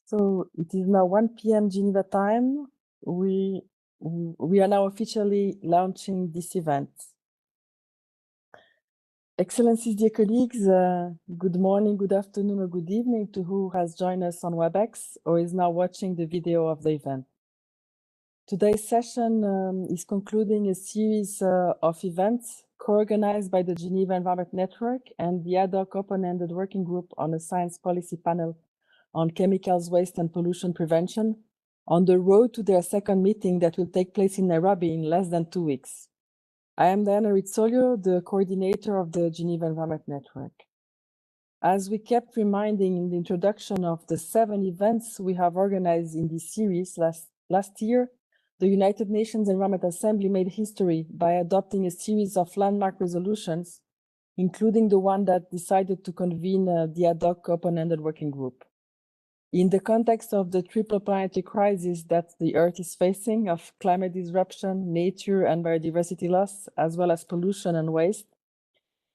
So it is now 1 p.m. Geneva time. We are now officially launching this event. Excellencies, dear colleagues, good morning, good afternoon, or good evening to who has joined us on WebEx or is now watching the video of the event. Today's session is concluding a series of events co-organized by the Geneva Environment Network and the ad hoc open-ended working group on a science policy panel on chemicals, waste, and pollution prevention on the road to their second meeting that will take place in Nairobi in less than 2 weeks. I am Diana Rizzolio, the coordinator of the Geneva Environment Network. As we kept reminding in the introduction of the 7 events we have organized in this series last year, the United Nations Environment Assembly made history by adopting a series of landmark resolutions, including the one that decided to convene the ad hoc open-ended working group. In the context of the triple planetary crisis that the Earth is facing of climate disruption, nature and biodiversity loss, as well as pollution and waste,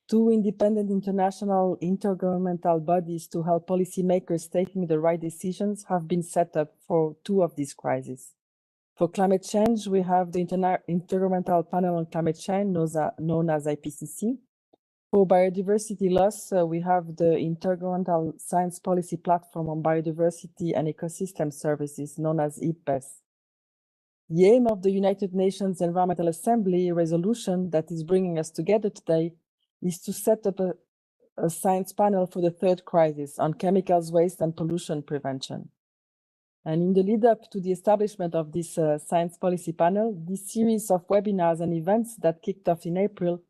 2 independent international intergovernmental bodies to help policymakers taking the right decisions have been set up for 2 of these crises. For climate change, we have the Intergovernmental Panel on Climate Change, known as IPCC. For biodiversity loss, we have the Intergovernmental Science Policy Platform on Biodiversity and Ecosystem Services, known as IPBES. The aim of the United Nations Environmental Assembly resolution that is bringing us together today is to set up a science panel for the 3rd crisis on chemicals, waste, and pollution prevention. And in the lead up to the establishment of this science policy panel, this series of webinars and events that kicked off in April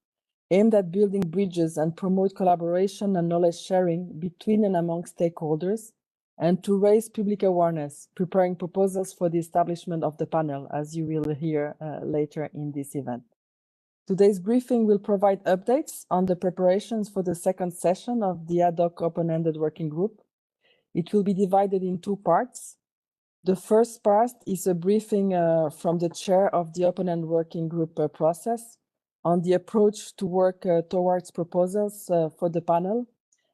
aimed at building bridges and promote collaboration and knowledge sharing between and among stakeholders, and to raise public awareness, preparing proposals for the establishment of the panel, as you will hear later in this event. Today's briefing will provide updates on the preparations for the 2nd session of the ad hoc open-ended working group. It will be divided in 2 parts. The first part is a briefing from the chair of the open-ended working group process on the approach to work towards proposals for the panel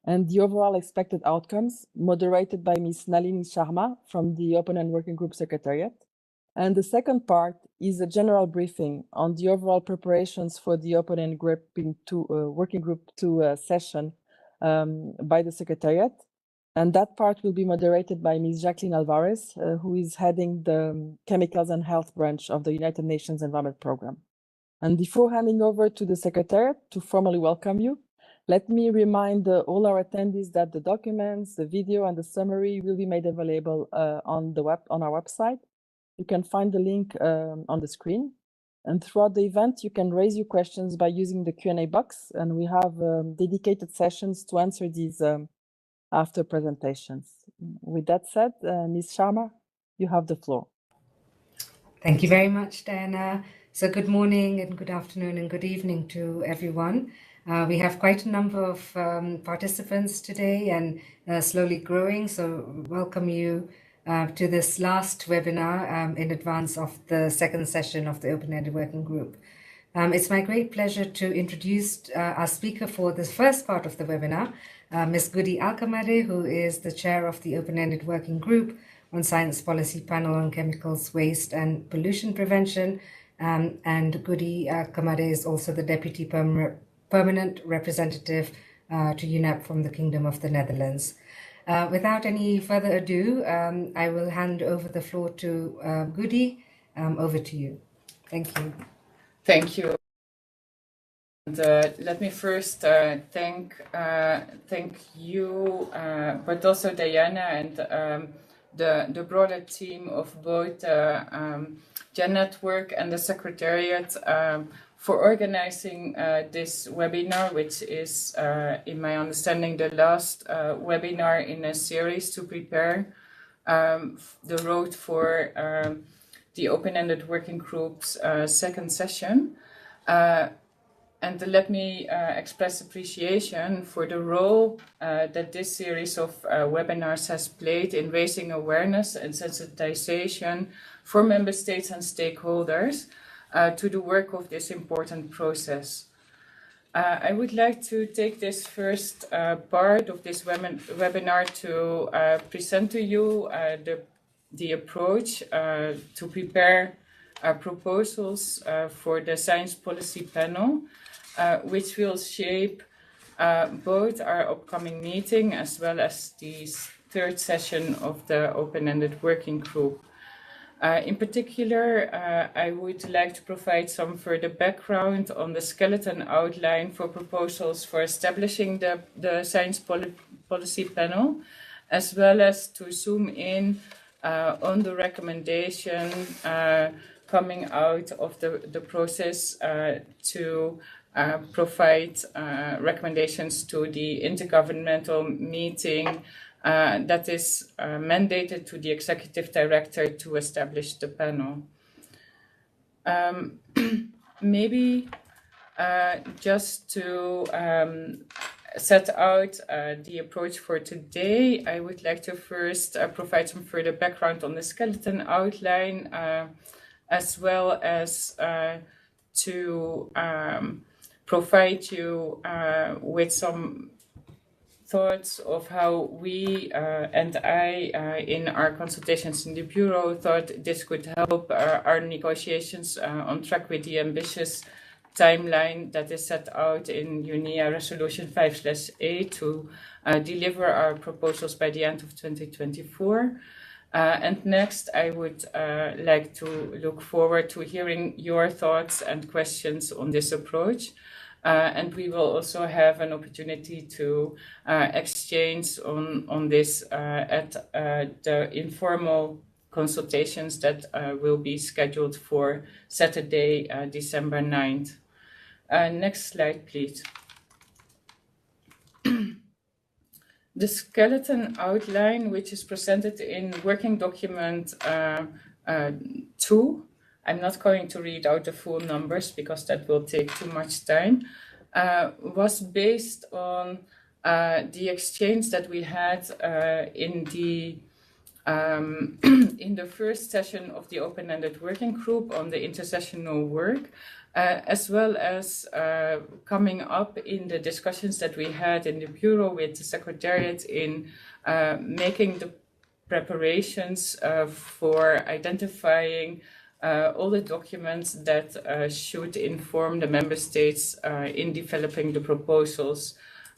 and the overall expected outcomes, moderated by Ms. Nalini Sharma from the Open-Ended Working Group Secretariat. And the second part is a general briefing on the overall preparations for the Open-Ended Working Group 2 session by the Secretariat. And that part will be moderated by Ms. Jacqueline Alvarez, who is heading the Chemicals and Health branch of the United Nations Environment Programme. And before handing over to the Secretariat to formally welcome you, let me remind all our attendees that the documents, the video, and the summary will be made available on our website. You can find the link on the screen. And throughout the event, you can raise your questions by using the Q&A box, and we have dedicated sessions to answer these after presentations. With that said, Ms. Sharma, you have the floor. Thank you very much, Diana. So good morning and good afternoon and good evening to everyone. We have quite a number of participants today and slowly growing. So welcome you to this last webinar in advance of the 2nd session of the Open-Ended Working Group. It's my great pleasure to introduce our speaker for this first part of the webinar, Ms. Gudi Alkamade, who is the chair of the Open-Ended Working Group on Science Policy Panel on Chemicals, Waste and Pollution Prevention. And Gudi Alkamade is also the Deputy Permanent Representative to UNEP from the Kingdom of the Netherlands. Without any further ado, I will hand over the floor to Gudi. Over to you. Thank you. Thank you. And, let me first thank you, but also Diana and the broader team of both Gen Network and the Secretariat for organizing this webinar, which is, in my understanding, the last webinar in a series to prepare the road for the Open-Ended Working Group's 2nd session. And let me express appreciation for the role that this series of webinars has played in raising awareness and sensitization for member states and stakeholders to the work of this important process. I would like to take this first part of this webinar to present to you the approach to prepare proposals for the Science Policy Panel, which will shape both our upcoming meeting as well as the third session of the open-ended working group. In particular, I would like to provide some further background on the skeleton outline for proposals for establishing the Science Policy Panel, as well as to zoom in on the recommendation coming out of the process to provide recommendations to the intergovernmental meeting that is mandated to the executive director to establish the panel. Maybe just to set out the approach for today, I would like to first provide some further background on the skeleton outline, as well as to provide you with some thoughts of how we and I, in our consultations in the Bureau, thought this could help our negotiations on track with the ambitious timeline that is set out in UNEA Resolution 5/A to deliver our proposals by the end of 2024. And next, I would like to look forward to hearing your thoughts and questions on this approach. And we will also have an opportunity to exchange on this at the informal consultations that will be scheduled for Saturday, December 9th. Next slide, please. The skeleton outline, which is presented in working document 2, I'm not going to read out the full numbers because that will take too much time, was based on the exchange that we had in the first session of the open-ended working group on the intersessional work, as well as coming up in the discussions that we had in the Bureau with the Secretariat in making the preparations for identifying all the documents that should inform the member states in developing the proposals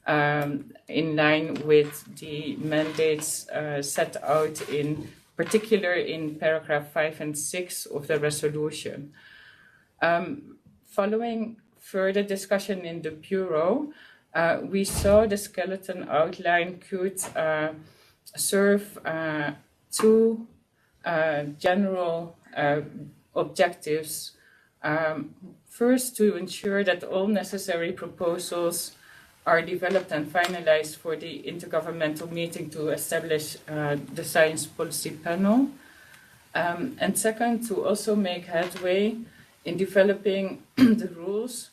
in line with the mandates set out in particular in paragraph 5 and 6 of the resolution. Following further discussion in the Bureau, we saw the skeleton outline could serve two general objectives. First, to ensure that all necessary proposals are developed and finalized for the intergovernmental meeting to establish the Science Policy Panel. And second, to also make headway in developing the rules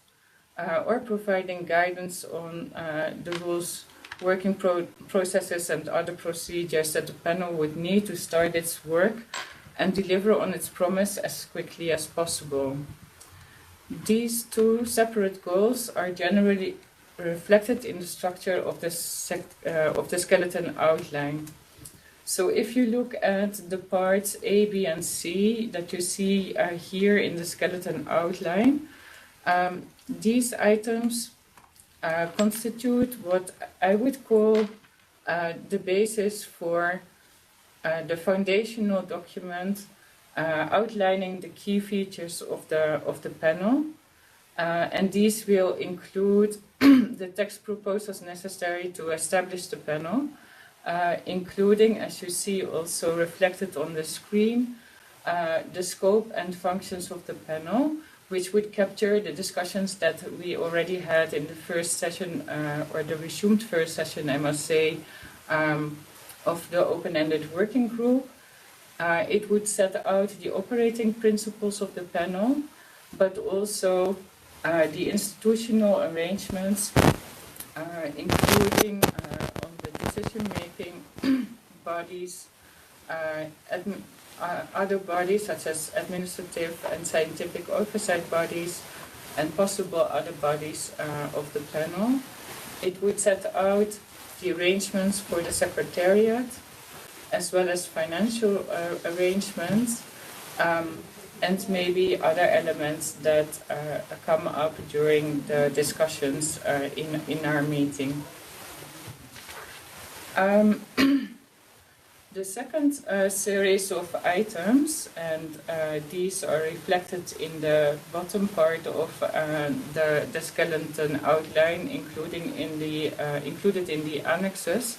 or providing guidance on the rules, working processes and other procedures that the panel would need to start its work and deliver on its promise as quickly as possible. These two separate goals are generally reflected in the structure of the skeleton outline. So if you look at the parts A, B, and C that you see here in the skeleton outline, these items constitute what I would call the basis for the foundational document outlining the key features of the panel, and these will include the text proposals necessary to establish the panel, including, as you see also reflected on the screen, the scope and functions of the panel, which would capture the discussions that we already had in the first session, or the resumed first session, I must say, of the open-ended working group. It would set out the operating principles of the panel, but also the institutional arrangements, including on the decision-making bodies, other bodies such as administrative and scientific oversight bodies, and possible other bodies of the panel. It would set out the arrangements for the Secretariat, as well as financial arrangements, and maybe other elements that come up during the discussions in our meeting. The second series of items, and these are reflected in the bottom part of the skeleton outline, included in the annexes,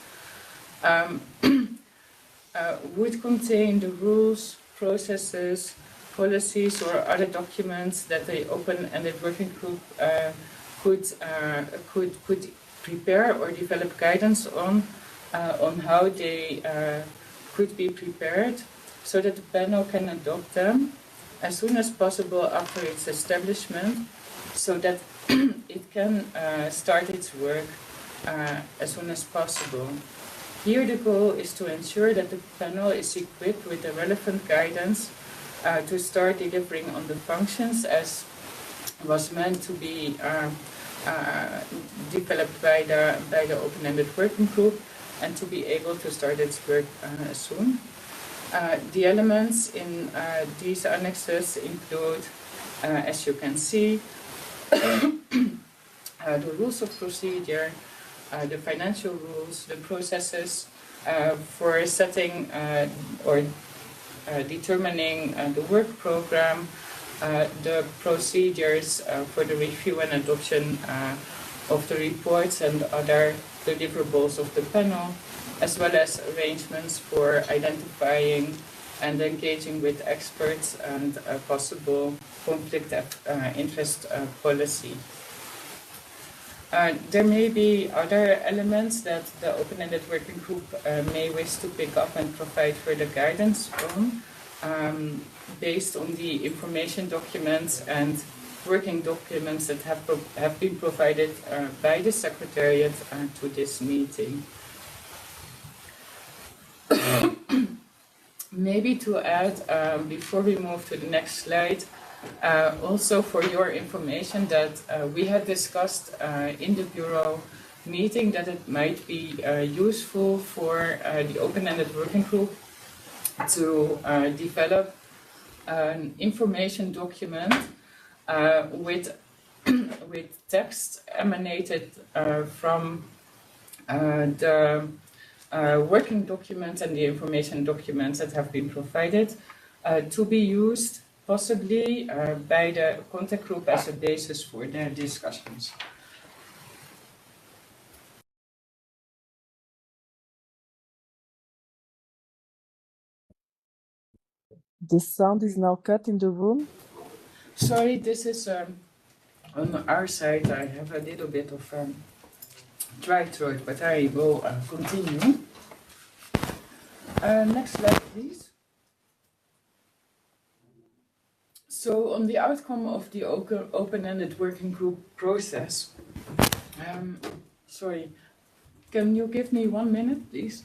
would contain the rules, processes, policies, or other documents that the open-ended working group could prepare or develop guidance on how they could be prepared, so that the panel can adopt them as soon as possible after its establishment, so that it can start its work as soon as possible. Here the goal is to ensure that the panel is equipped with the relevant guidance to start delivering on the functions as was meant to be developed by the open-ended working group, and to be able to start its work soon. The elements in these annexes include, as you can see, the rules of procedure, the financial rules, the processes for setting or determining the work program, the procedures for the review and adoption of the reports and other deliverables of the panel, as well as arrangements for identifying and engaging with experts and possible conflict of interest policy. There may be other elements that the open-ended working group may wish to pick up and provide further guidance on, based on the information documents and working documents that have been provided by the Secretariat to this meeting. Maybe to add, before we move to the next slide, also for your information that we had discussed in the Bureau meeting that it might be useful for the open-ended working group to develop an information document with text emanated from the working documents and the information documents that have been provided to be used possibly by the contact group as a basis for their discussions. The sound is now cut in the room. Sorry, this is on our side. I have a little bit of dry throat, but I will continue. Next slide, please. So, on the outcome of the open-ended working group process, sorry, can you give me 1 minute, please?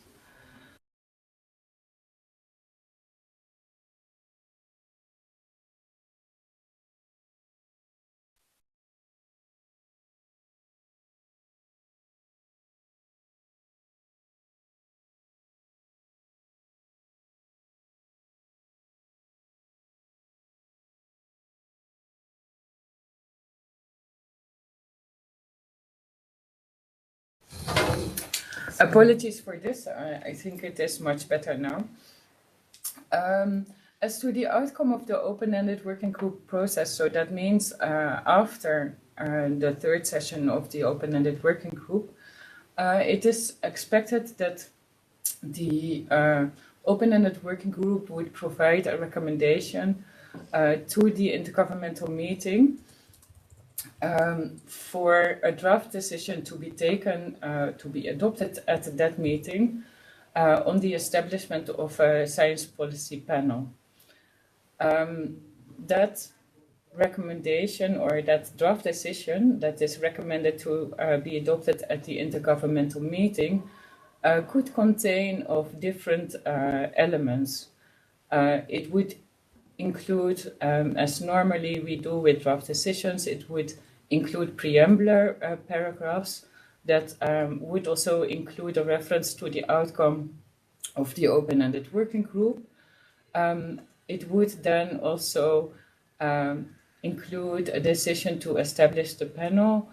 Apologies for this. I think it is much better now. As to the outcome of the open-ended working group process, so that means after the third session of the open-ended working group, it is expected that the open-ended working group would provide a recommendation to the intergovernmental meeting for a draft decision to be taken, to be adopted at that meeting on the establishment of a science policy panel. That recommendation or that draft decision that is recommended to be adopted at the intergovernmental meeting could contain of different elements. It would include, as normally we do with draft decisions, it would include preambular paragraphs that would also include a reference to the outcome of the open-ended working group. It would then also include a decision to establish the panel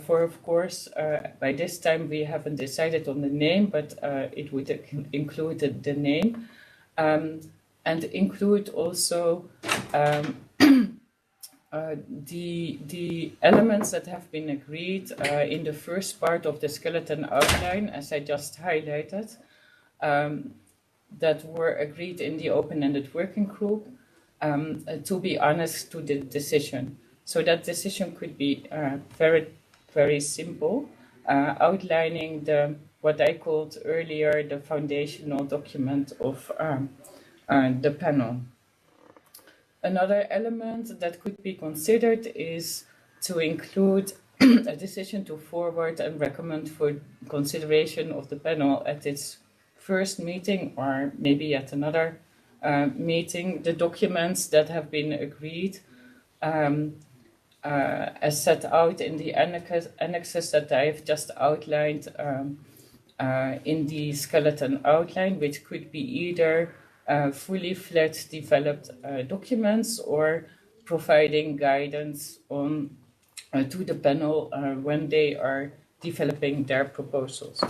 for, of course, by this time we haven't decided on the name, but it would include the name and include also the elements that have been agreed in the first part of the skeleton outline, as I just highlighted, that were agreed in the open-ended working group, to be honest to the decision. So that decision could be very, very simple, outlining what I called earlier the foundational document of the panel. Another element that could be considered is to include a decision to forward and recommend for consideration of the panel at its first meeting or maybe at another meeting, the documents that have been agreed as set out in the annexes that I have just outlined in the skeleton outline, which could be either fully fledged developed documents or providing guidance on to the panel when they are developing their proposals.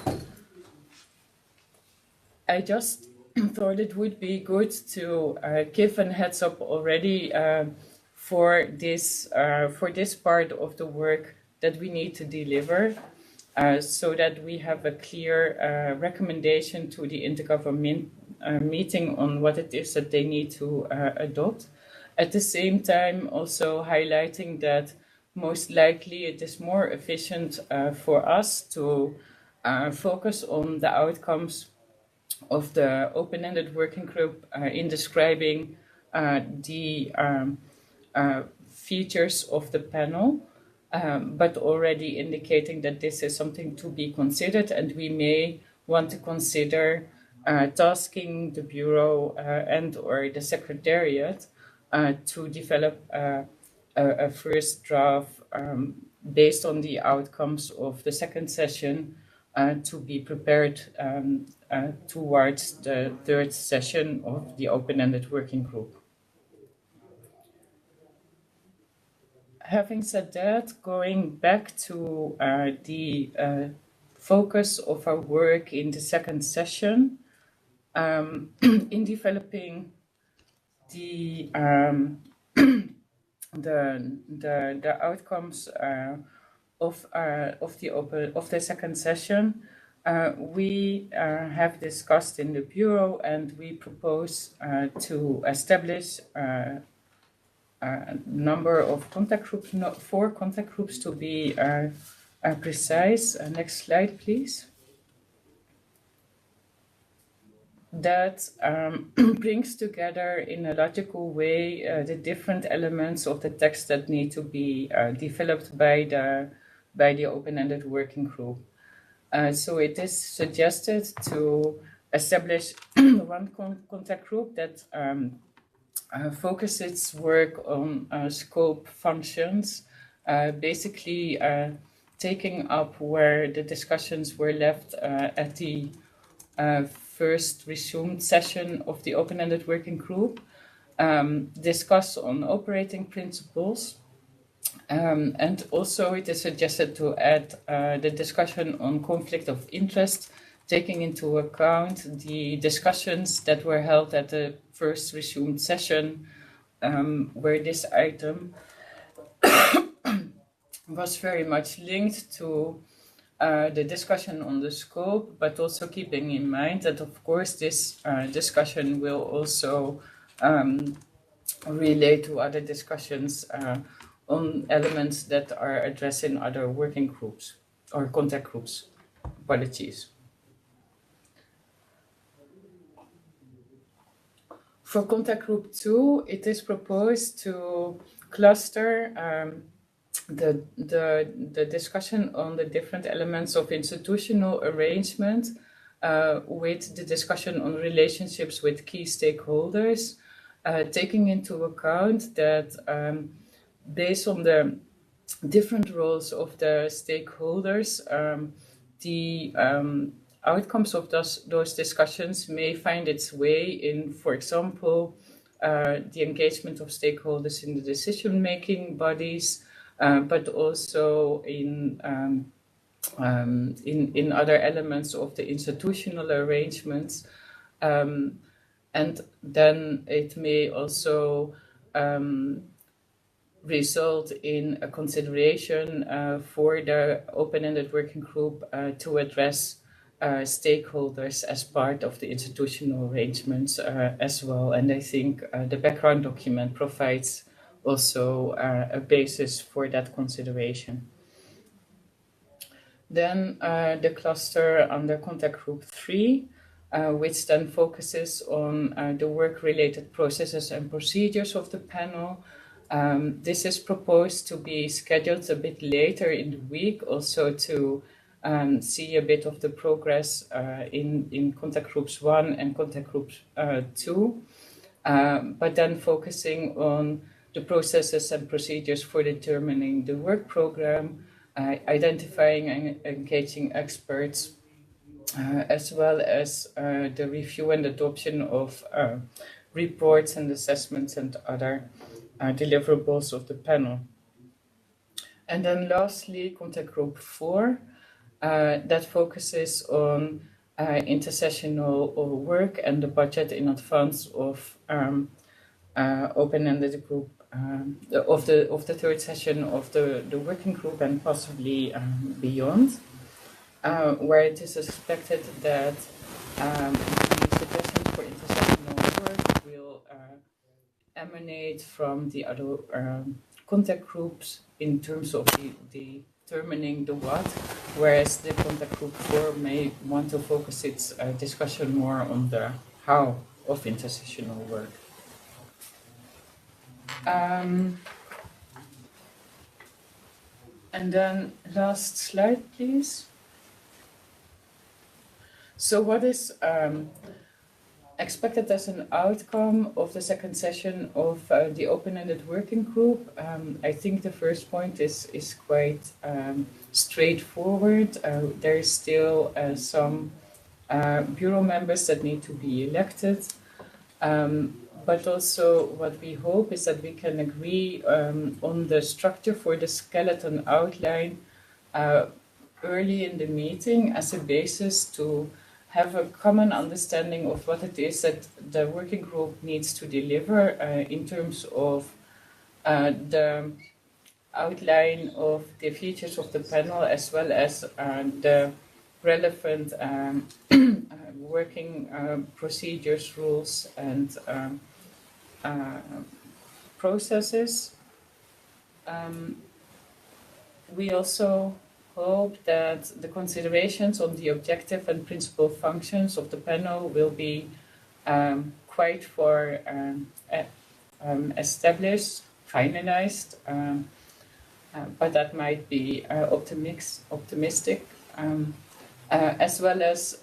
I just thought it would be good to give a heads up already for this part of the work that we need to deliver, so that we have a clear recommendation to the intergovernment meeting on what it is that they need to adopt. At the same time, also highlighting that most likely it is more efficient for us to focus on the outcomes of the open-ended working group in describing the features of the panel, but already indicating that this is something to be considered, and we may want to consider tasking the Bureau and or the Secretariat to develop a first draft based on the outcomes of the second session to be prepared towards the third session of the open-ended working group. Having said that, going back to the focus of our work in the second session, in developing the outcomes of the second session, we have discussed in the Bureau, and we propose to establish a number of contact groups, 4 contact groups to be precise. Next slide, please. That brings together in a logical way the different elements of the text that need to be developed by the open-ended working group. So it is suggested to establish one contact group that focuses its work on scope functions, basically taking up where the discussions were left at the first resumed session of the open-ended working group, discuss on operating principles, and also it is suggested to add the discussion on conflict of interest, taking into account the discussions that were held at the first resumed session, where this item was very much linked to the discussion on the scope, but also keeping in mind that, of course, this discussion will also relate to other discussions on elements that are addressed in other working groups or contact groups. Apologies. For contact group 2, it is proposed to cluster the discussion on the different elements of institutional arrangement with the discussion on relationships with key stakeholders, taking into account that based on the different roles of the stakeholders, the outcomes of those discussions may find its way in, for example, the engagement of stakeholders in the decision-making bodies, but also in other elements of the institutional arrangements. And then it may also result in a consideration for the open-ended working group to address stakeholders as part of the institutional arrangements as well. And I think the background document provides also a basis for that consideration. Then the cluster under contact group 3, which then focuses on the work-related processes and procedures of the panel. This is proposed to be scheduled a bit later in the week, also to see a bit of the progress in contact groups 1 and contact groups 2, but then focusing on the processes and procedures for determining the work program, identifying and engaging experts, as well as the review and adoption of reports and assessments and other deliverables of the panel. And then lastly, contact group 4, that focuses on intersessional work and the budget in advance of open-ended group of the third session of the working group and possibly beyond, where it is expected that the suggestions for intersessional work will emanate from the other contact groups in terms of determining the what, whereas the contact group 4 may want to focus its discussion more on the how of intersessional work. And then last slide, please. So what is expected as an outcome of the second session of the open-ended working group? I think the first point is quite straightforward. There is still some bureau members that need to be elected. But also what we hope is that we can agree on the structure for the skeleton outline early in the meeting as a basis to have a common understanding of what it is that the working group needs to deliver in terms of the outline of the features of the panel, as well as the relevant working procedures, rules, and processes. We also hope that the considerations on the objective and principal functions of the panel will be quite far established, finalized, but that might be optimistic. As well as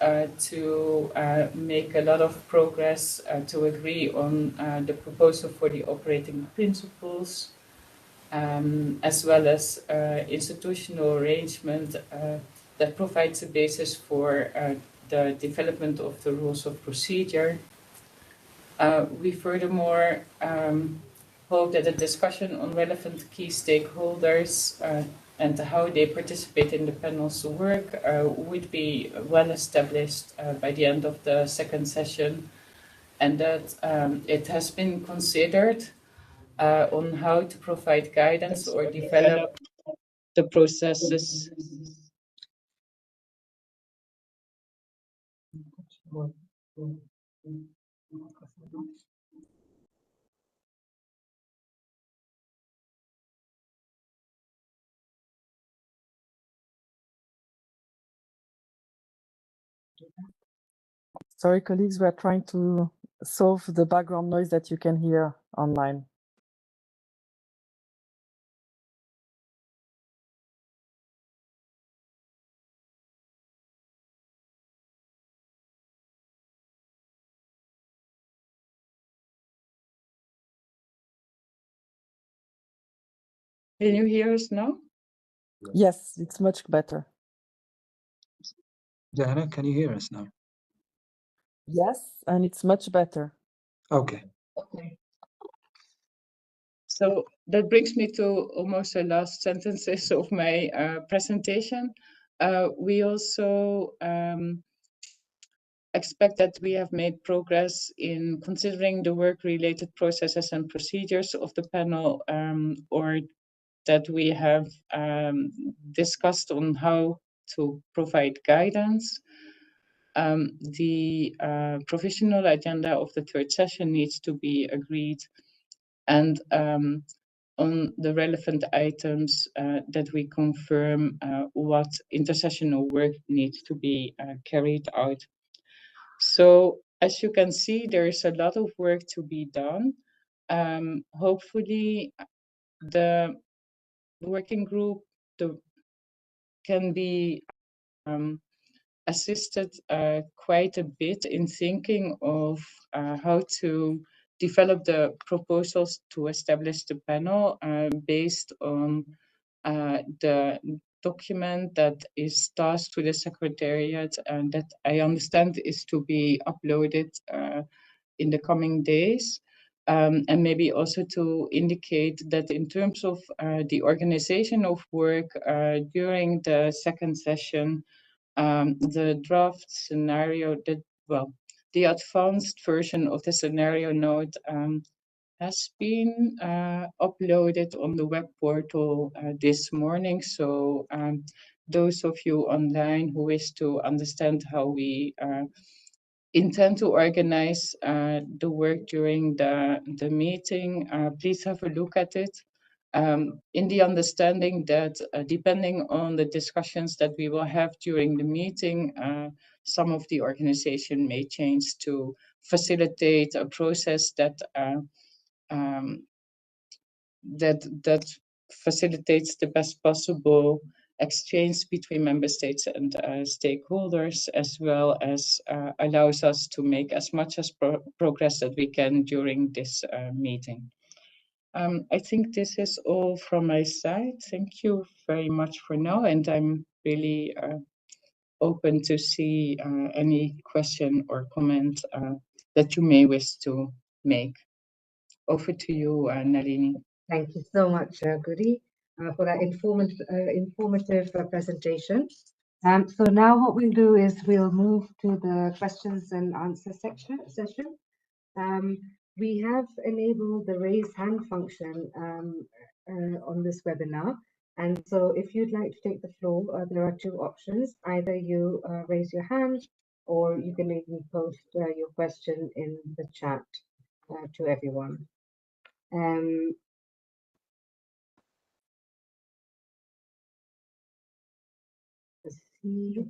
to make a lot of progress to agree on the proposal for the operating principles, as well as institutional arrangement that provides a basis for the development of the rules of procedure. We furthermore hope that a discussion on relevant key stakeholders and how they participate in the panel's work would be well established by the end of the second session, and that it has been considered on how to provide guidance or develop the processes. Sorry, colleagues, we are trying to solve the background noise that you can hear online. Can you hear us now? Yes, it's much better. Diana, can you hear us now? Yes, and it's much better. Okay. Okay. So that brings me to almost the last sentences of my presentation. We also expect that we have made progress in considering the work-related processes and procedures of the panel, or that we have discussed on how to provide guidance. The provisional agenda of the third session needs to be agreed, and on the relevant items that we confirm what intersessional work needs to be carried out. So as you can see, there is a lot of work to be done. Hopefully the working group can be assisted quite a bit in thinking of how to develop the proposals to establish the panel based on the document that is tasked to the Secretariat and that I understand is to be uploaded in the coming days. And maybe also to indicate that in terms of the organization of work during the second session, the draft scenario the advanced version of the scenario note has been uploaded on the web portal this morning. So those of you online who wish to understand how we intend to organize the work during the meeting, please have a look at it. In the understanding that depending on the discussions that we will have during the meeting, some of the organization may change to facilitate a process that that facilitates the best possible exchange between member states and stakeholders, as well as allows us to make as much as progress that we can during this meeting. I think this is all from my side. Thank you very much for now, and I'm really open to see any question or comment that you may wish to make. Over to you, Nalini. Thank you so much, Gudi, for that informative presentation. So now what we'll do is we'll move to the questions and answer session. We have enabled the raise hand function on this webinar. And so if you'd like to take the floor, there are two options. Either you raise your hand or you can even post your question in the chat to everyone. Let's see.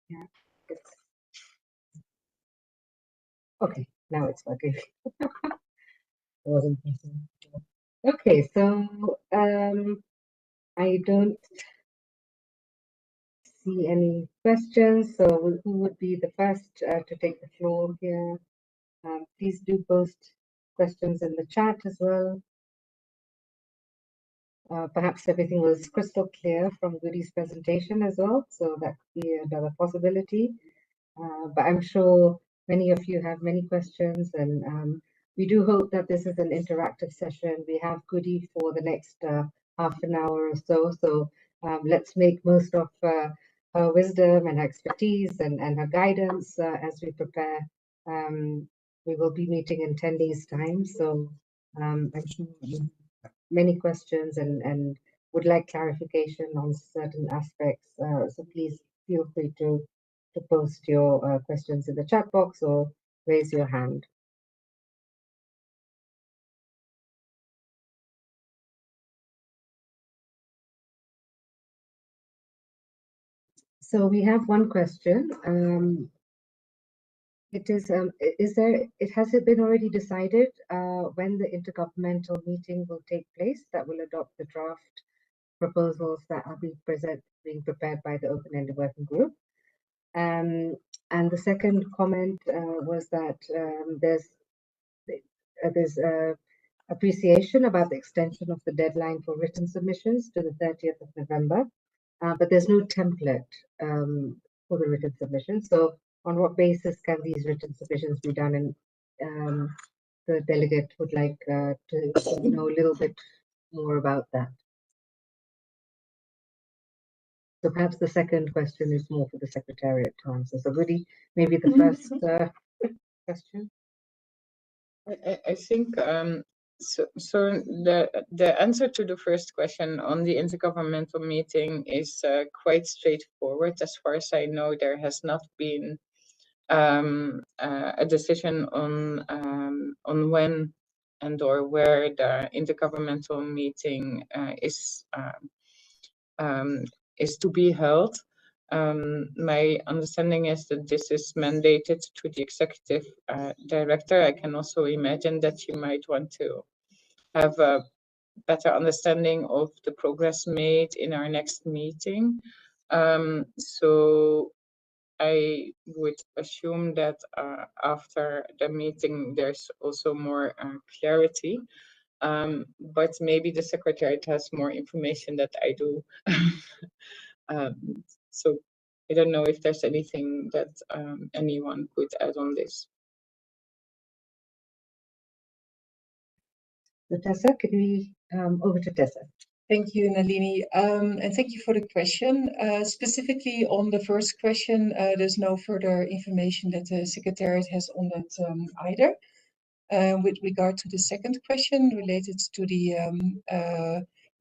Yeah. Okay, now it's working. Wasn't okay, so I don't see any questions. So who would be the first to take the floor here? Please do post questions in the chat as well. Perhaps everything was crystal clear from Gudi's presentation as well, so that could be another possibility. But I'm sure many of you have many questions, and we do hope that this is an interactive session. We have Gudi for the next half an hour or so, so let's make most of her wisdom and her expertise and her guidance as we prepare. We will be meeting in 10 days' time, so I'm sure you have many questions and would like clarification on certain aspects. So please feel free to post your questions in the chat box or raise your hand. So we have one question. Has it been already decided when the intergovernmental meeting will take place that will adopt the draft proposals that are being prepared by the open-ended working group? And the second comment was that there's appreciation about the extension of the deadline for written submissions to the 30th of November, but there's no template for the written submissions. So on what basis can these written submissions be done? And the delegate would like to know a little bit more about that. So perhaps the second question is more for the Secretariat to answer. So Goody, maybe the first question. I think so the answer to the first question on the intergovernmental meeting is quite straightforward. As far as I know, there has not been a decision on when and or where the intergovernmental meeting is to be held. My understanding is that this is mandated to the executive director. I can also imagine that you might want to have a better understanding of the progress made in our next meeting. So I would assume that after the meeting, there's also more clarity. But maybe the Secretariat has more information that I do. So I don't know if there's anything that anyone could add on this. So Tessa, could we over to Tessa? Thank you, Nalini, and thank you for the question. Specifically on the first question, there's no further information that the Secretariat has on that either. With regard to the second question related to the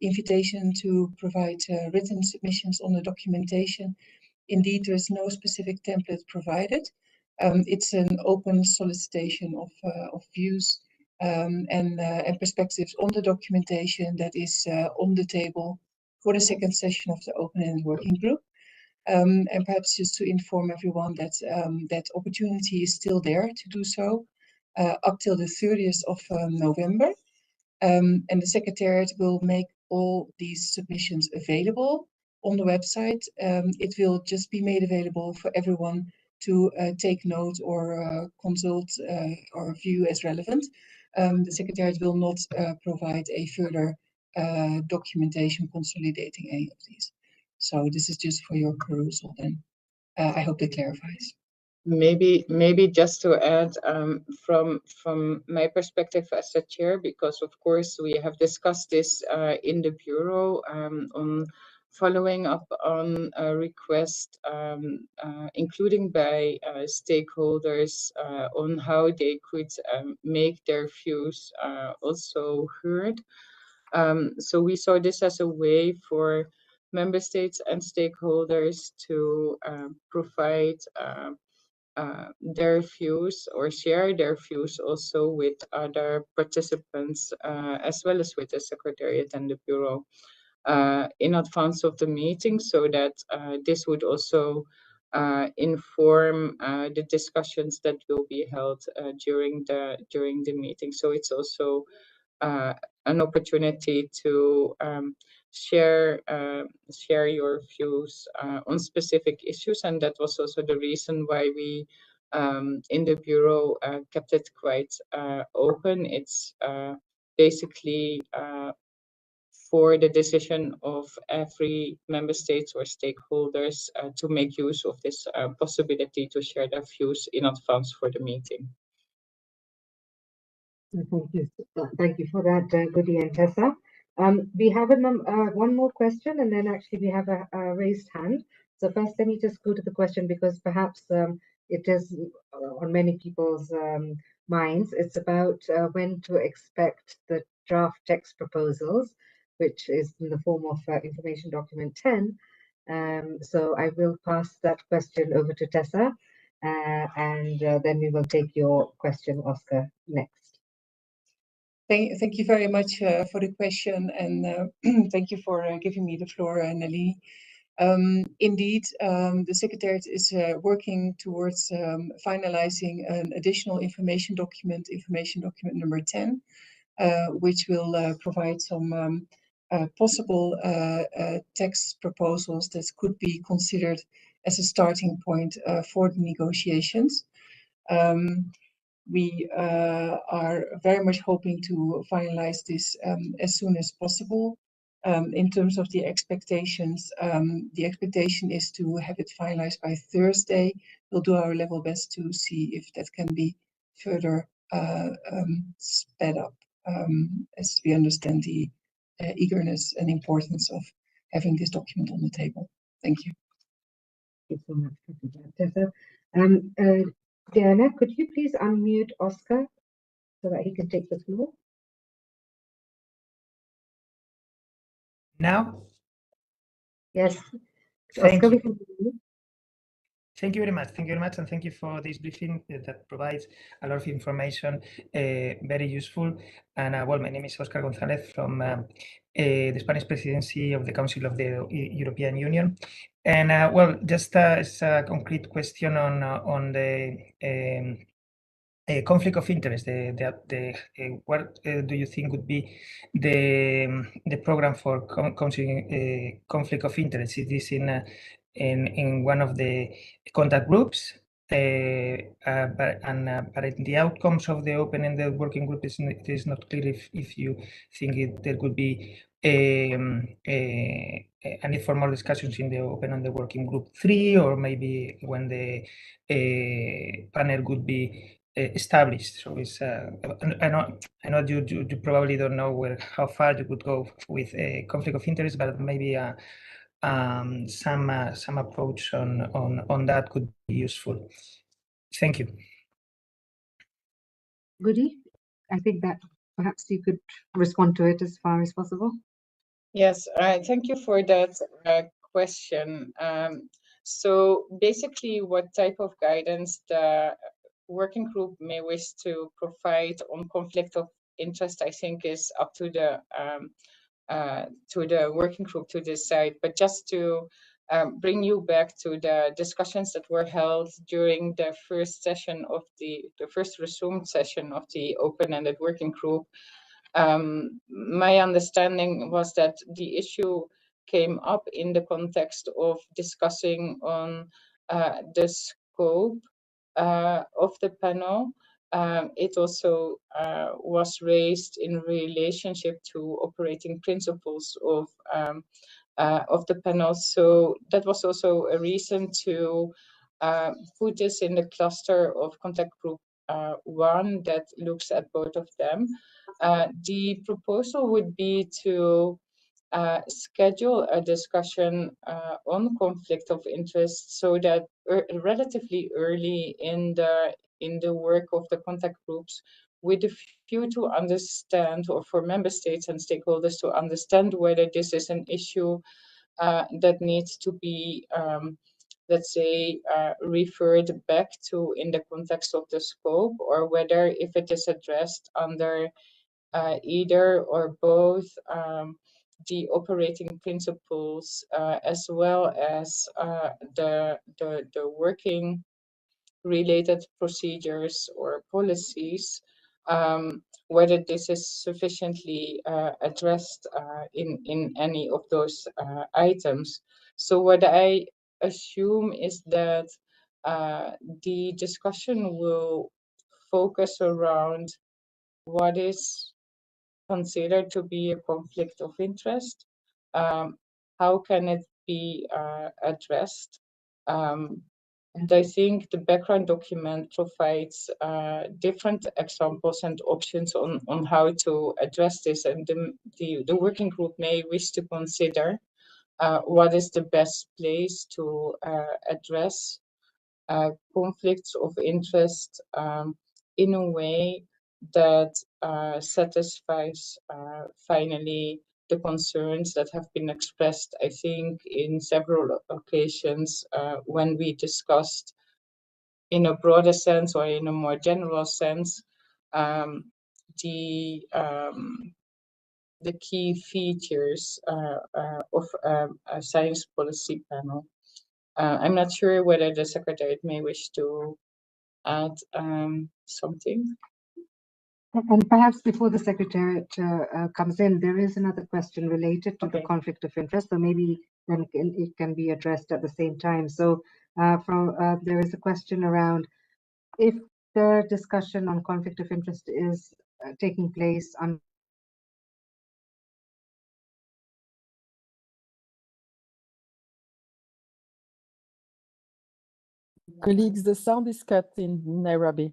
invitation to provide written submissions on the documentation, indeed, there's no specific template provided. It's an open solicitation of views and perspectives on the documentation that is on the table for the second session of the open-ended working group. And perhaps just to inform everyone that that opportunity is still there to do so up till the 30th of November. And the Secretariat will make all these submissions available on the website. It will just be made available for everyone to take note or consult or view as relevant. The Secretariat will not provide a further documentation consolidating any of these. So this is just for your perusal then. I hope that clarifies. Maybe just to add from my perspective as the chair, because of course we have discussed this in the bureau on following up on a request, including by stakeholders on how they could make their views also heard. So we saw this as a way for member states and stakeholders to provide their views or share their views also with other participants as well as with the Secretariat and the Bureau in advance of the meeting, so that this would also inform the discussions that will be held during the meeting. So it's also an opportunity to share your views on specific issues, and that was also the reason why we in the Bureau kept it quite open. It's basically for the decision of every member state or stakeholders to make use of this possibility to share their views in advance for the meeting. Thank you for that, Goody and Tessa. We have one more question, and then actually we have a raised hand. So first, let me just go to the question, because perhaps it is on many people's minds. It's about when to expect the draft text proposals, which is in the form of information document 10. So I will pass that question over to Tessa, and then we will take your question, Oscar, next. Thank you very much for the question, and thank you for giving me the floor, Nelly. Indeed, the Secretariat is working towards finalizing an additional information document number 10, which will provide some possible text proposals that could be considered as a starting point for the negotiations. We are very much hoping to finalize this as soon as possible. In terms of the expectations, the expectation is to have it finalized by Thursday. We'll do our level best to see if that can be further sped up, as we understand the eagerness and importance of having this document on the table. Thank you. Thank you so much, Professor. Diana, could you please unmute Oscar so that he can take the floor? Now? Yes. Thank Oscar, you. we can hear you. Thank you very much. Thank you very much. And thank you for this briefing that provides a lot of information, very useful. And well, my name is Oscar González from the Spanish presidency of the Council of the European Union. And well, just as a concrete question on the conflict of interest, what do you think would be the program for counseling conflict of interest? Is this in one of the contact groups? But in the outcomes of the open-ended working group, it is not clear if you think there could be a need for more discussions in the open-ended working group 3, or maybe when the panel would be established. So it's I know you probably don't know how far you could go with a conflict of interest, but maybe some approach on that could be useful. Thank you. Goody, I think that perhaps you could respond to it as far as possible. Yes, thank you for that question. So basically, what type of guidance the working group may wish to provide on conflict of interest, I think, is up to the working group to decide. But just to bring you back to the discussions that were held during the first session of the first resumed session of the open-ended working group, my understanding was that the issue came up in the context of discussing on the scope of the panel. It also was raised in relationship to operating principles of the panel. So that was also a reason to put this in the cluster of contact group 1 that looks at both of them. The proposal would be to schedule a discussion on conflict of interest so that relatively early in the work of the contact groups, with a view to understand, or for member states and stakeholders to understand whether this is an issue that needs to be, let's say, referred back to in the context of the scope, or whether if it is addressed under either or both the operating principles as well as the working related procedures or policies, whether this is sufficiently addressed in any of those items. So what I assume is that the discussion will focus around what is considered to be a conflict of interest, how can it be addressed, and I think the background document provides different examples and options on how to address this, and the working group may wish to consider what is the best place to address conflicts of interest in a way that satisfies finally the concerns that have been expressed, I think, in several occasions when we discussed in a broader sense or in a more general sense the key features of a science policy panel. I'm not sure whether the Secretariat may wish to add something. And perhaps before the Secretariat comes in, there is another question related to the conflict of interest. So maybe then it can be addressed at the same time. So there is a question around if the discussion on conflict of interest is taking place on Colleagues, the sound is cut in Nairobi.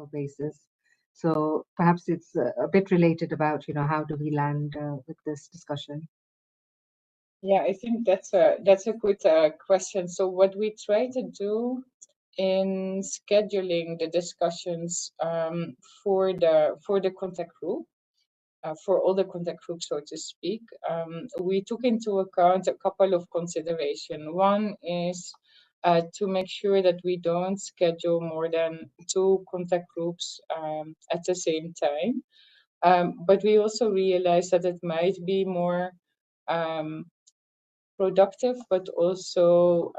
basis. So perhaps it's a bit related about, how do we land with this discussion? Yeah, I think that's a good question. So what we try to do in scheduling the discussions for the contact group, for all the contact groups, so to speak, we took into account a couple of considerations. One is to make sure that we don't schedule more than 2 contact groups at the same time. But we also realized that it might be more productive, but also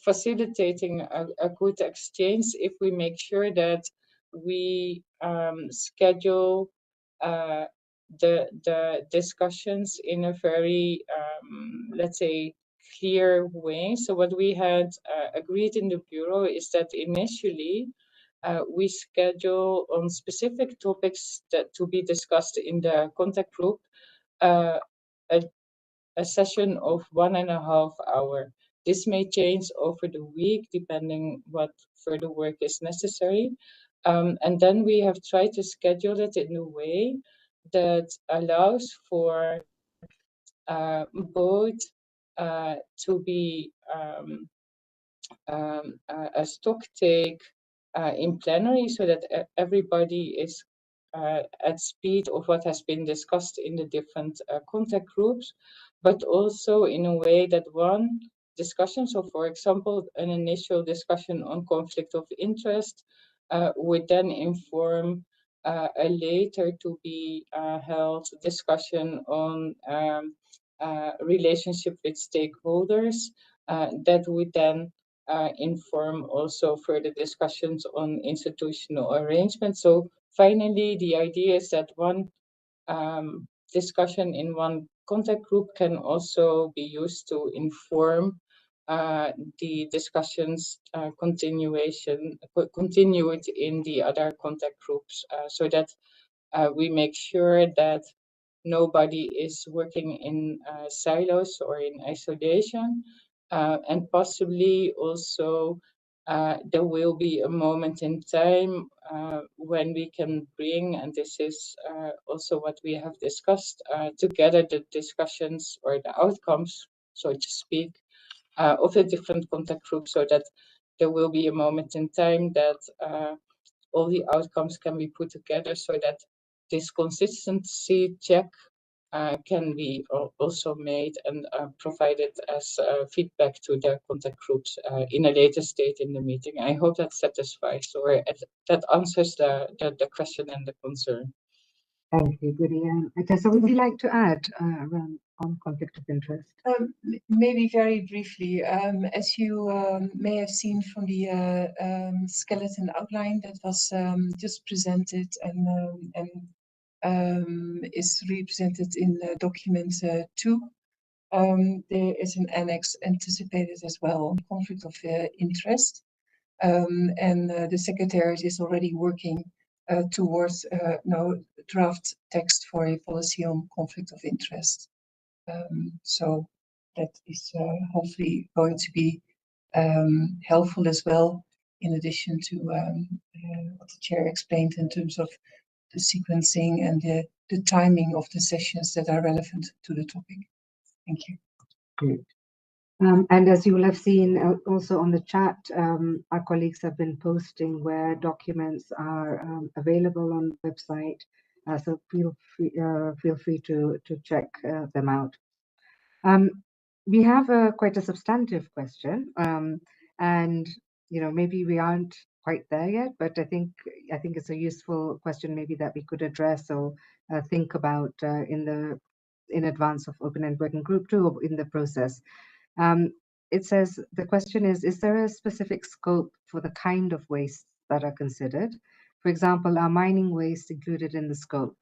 facilitating a good exchange if we make sure that we schedule the discussions in a very, let's say, clear way. So what we had agreed in the Bureau is that initially we schedule on specific topics that to be discussed in the contact group a session of 1.5 hours. This may change over the week depending what further work is necessary. And then we have tried to schedule it in a way that allows for both to be a stock take in plenary so that everybody is at speed of what has been discussed in the different contact groups, but also in a way that one discussion, so for example, an initial discussion on conflict of interest would then inform a later to be held discussion on relationship with stakeholders that would then inform also further discussions on institutional arrangements. So finally, the idea is that one discussion in one contact group can also be used to inform the discussions continued in the other contact groups so that we make sure that nobody is working in silos or in isolation, and possibly also there will be a moment in time when we can bring, and this is also what we have discussed, together the discussions or the outcomes, so to speak, of the different contact groups, so that there will be a moment in time that all the outcomes can be put together so that this consistency check can be also made and provided as feedback to the contact groups in a later state in the meeting. I hope that satisfies or that answers the question and the concern. Thank you, Goody. Tessa, would you like to add around on conflict of interest? Maybe very briefly, as you may have seen from the skeleton outline that was just presented and is represented in document 2. There is an annex anticipated as well on conflict of interest. And the Secretariat is already working towards draft text for a policy on conflict of interest. So that is hopefully going to be helpful as well, in addition to what the chair explained in terms of the sequencing and the timing of the sessions that are relevant to the topic. Thank you. Great. And as you will have seen also on the chat, our colleagues have been posting where documents are available on the website. So feel free to check them out. We have quite a substantive question, and maybe we aren't quite there yet, but I think it's a useful question maybe that we could address or think about in advance of Open-End Working Group 2 or in the process. It says, the question is there a specific scope for the kind of waste that are considered? For example, are mining waste included in the scope?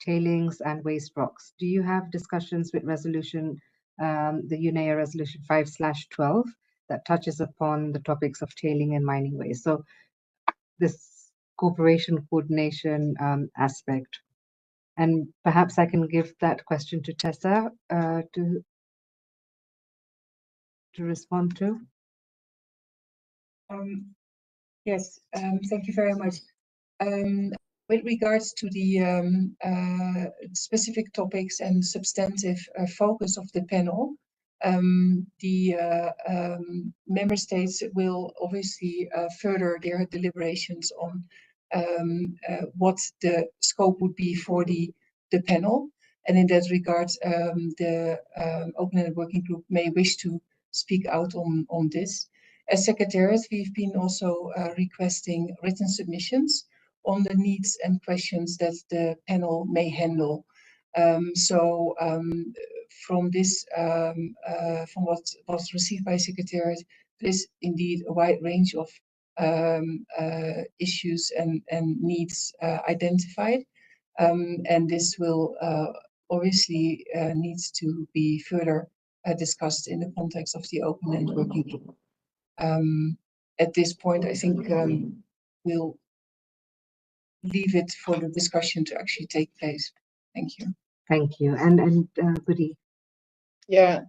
tailings and waste rocks. Do you have discussions with resolution, the UNEA resolution 5/12 that touches upon the topics of tailing and mining waste? So this cooperation coordination aspect. And perhaps I can give that question to Tessa to respond to. Yes, thank you very much. With regards to the specific topics and substantive focus of the panel, the member states will obviously further their deliberations on what the scope would be for the panel. And in that regard, the Open-Ended Working Group may wish to speak out on this. As Secretariat, we've been also requesting written submissions on the needs and questions that the panel may handle. From this, from what was received by Secretariat, there is indeed a wide range of issues and needs identified. And this will obviously needs to be further discussed in the context of the Open-Ended Working Group. At this point, I think we'll leave it for the discussion to actually take place. Thank you. Thank you. And Goody. Yeah,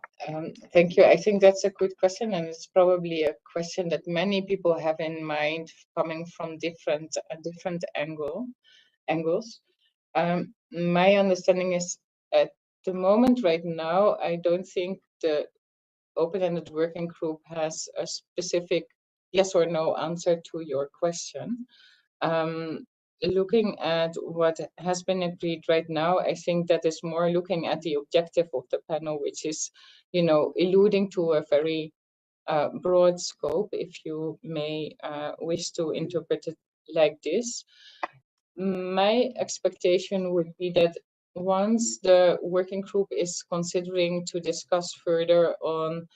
thank you. I think that's a good question, and it's probably a question that many people have in mind, coming from different angles. My understanding is, at the moment right now, I don't think the Open-Ended Working Group has a specific yes or no answer to your question. Looking at what has been agreed right now, I think that is more looking at the objective of the panel, which is, alluding to a very broad scope, if you may wish to interpret it like this. My expectation would be that once the working group is considering to discuss further on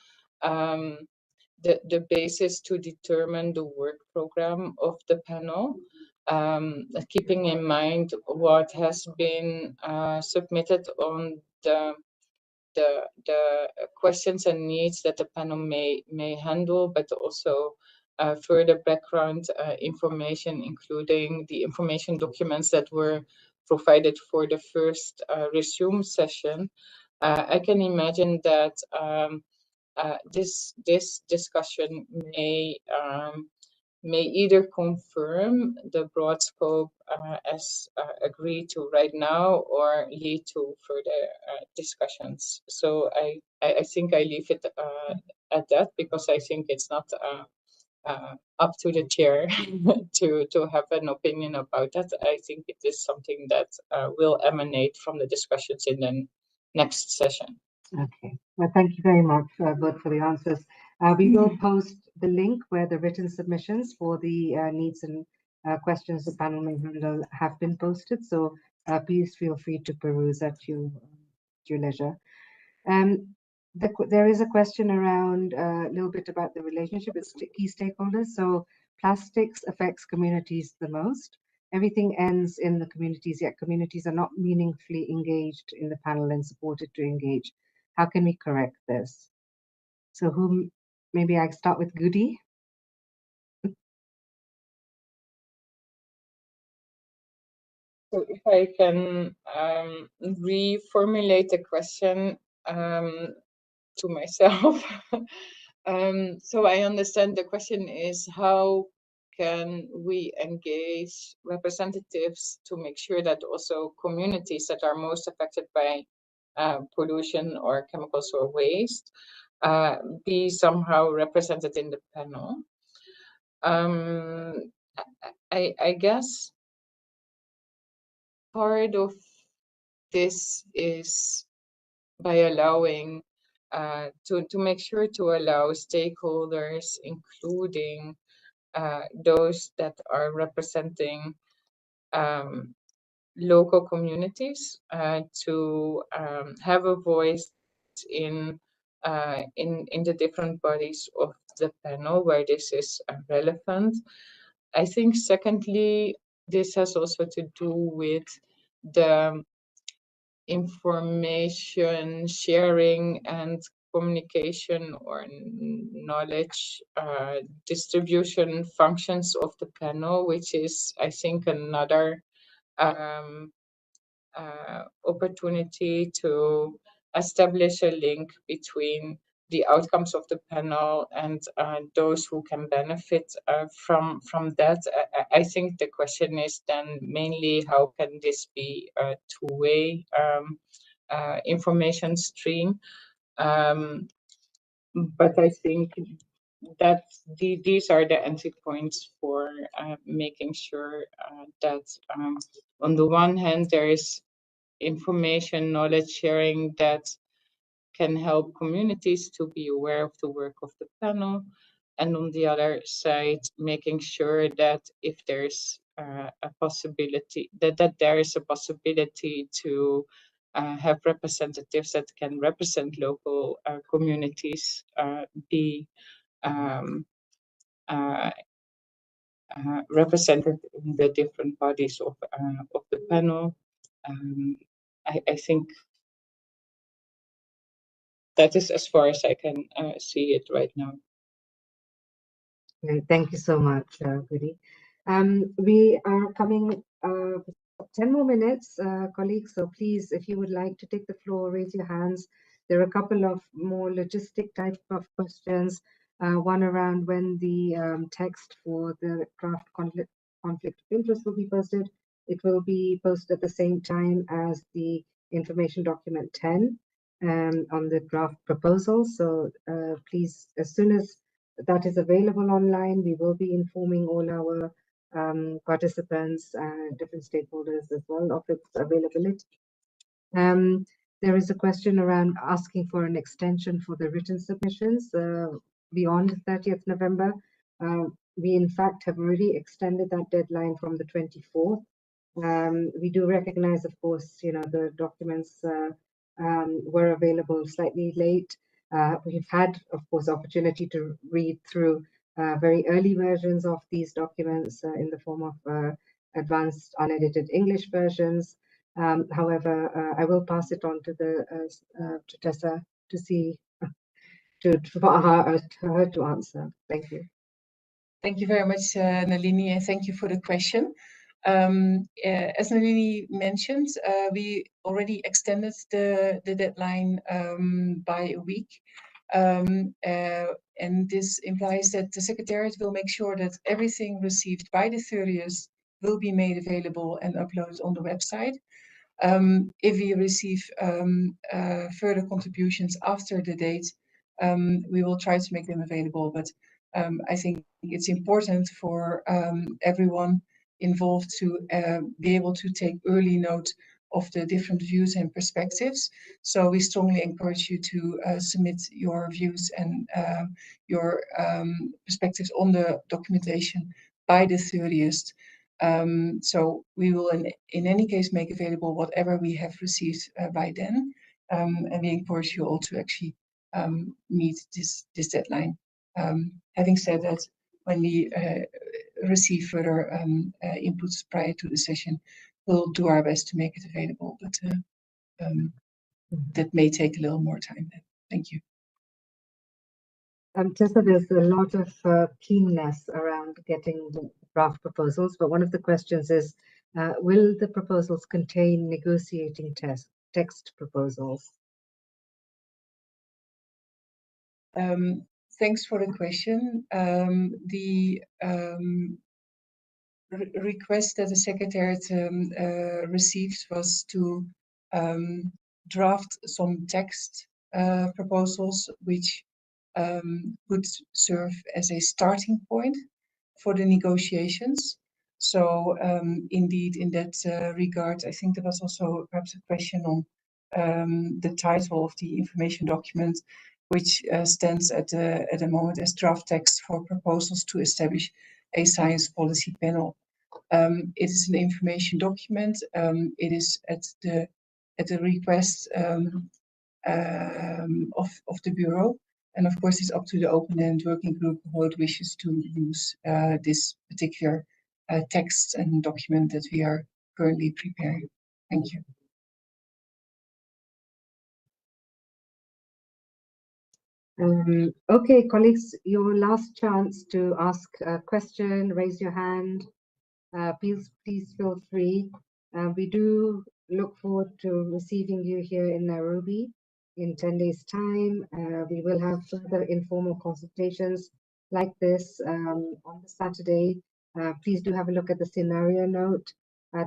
the basis to determine the work program of the panel, keeping in mind what has been submitted on the questions and needs that the panel may handle, but also further background information, including the information documents that were provided for the first resume session. I can imagine that this discussion may either confirm the broad scope as agreed to right now, or lead to further discussions. So I think I leave it at that, because I think it's not up to the chair to have an opinion about that. I think it is something that will emanate from the discussions in the next session. Okay, well, thank you very much both for the answers. We will post the link where the written submissions for the needs and questions the panel may handle have been posted. So please feel free to peruse at your leisure. There is a question around a little bit about the relationship with key stakeholders. So plastics affects communities the most. Everything ends in the communities, yet communities are not meaningfully engaged in the panel and supported to engage. How can we correct this? So maybe I start with Goody. So if I can reformulate the question to myself. So I understand the question is, how can we engage representatives to make sure that also communities that are most affected by pollution or chemicals or waste be somehow represented in the panel? I guess part of this is by allowing to make sure to allow stakeholders, including those that are representing local communities, to have a voice in the different bodies of the panel where this is relevant. I think secondly, this has also to do with the information sharing and communication or knowledge distribution functions of the panel, which is, I think, another opportunity to establish a link between the outcomes of the panel and those who can benefit from that. I think the question is then mainly how can this be a two-way information stream? But I think that these are the entry points for making sure that on the one hand there is information, knowledge sharing that can help communities to be aware of the work of the panel. And on the other side, making sure that if there's a possibility, that there is a possibility to have representatives that can represent local communities be represented in the different bodies of the panel. I think that is as far as I can see it right now. Great. Thank you so much, Goody. We are coming 10 more minutes, colleagues. So please, if you would like to take the floor, raise your hands. There are a couple of more logistic type of questions. One around when the text for the draft conflict of interest will be posted. It will be posted at the same time as the information document 10 on the draft proposal. So please, as soon as that is available online, we will be informing all our participants and different stakeholders as well of its availability. There is a question around asking for an extension for the written submissions beyond 30th November. We in fact have already extended that deadline from the 24th. We do recognize, of course, the documents were available slightly late. We've had, of course, opportunity to read through very early versions of these documents in the form of advanced unedited English versions. However, I will pass it on to Tessa to see for her to answer. Thank you. Thank you very much, Nalini, and thank you for the question. As Nalini mentioned, we already extended the deadline by a week. And this implies that the Secretariat will make sure that everything received by the 30th will be made available and uploaded on the website. If we receive further contributions after the date, we will try to make them available. But I think it's important for everyone involved to be able to take early note of the different views and perspectives. So we strongly encourage you to submit your views and your perspectives on the documentation by the 30th. So we will in any case make available whatever we have received by then. And we encourage you all to actually meet this deadline. Having said that, when we receive further inputs prior to the session, we'll do our best to make it available, but that may take a little more time then. Thank you. Tessa, there's a lot of keenness around getting the draft proposals, but one of the questions is, will the proposals contain negotiating text proposals? Thanks for the question. The request that the Secretariat received was to draft some text proposals which would serve as a starting point for the negotiations. So indeed, in that regard, I think there was also perhaps a question on the title of the information document, which stands at the moment as draft text for proposals to establish a science policy panel. It is an information document. It is at the request of the Bureau. And of course, it's up to the open-end working group who wishes to use this particular text and document that we are currently preparing. Thank you. Okay, colleagues, your last chance to ask a question, raise your hand. Please feel free. We do look forward to receiving you here in Nairobi in 10 days' time. We will have further informal consultations like this on the Saturday. Please do have a look at the scenario note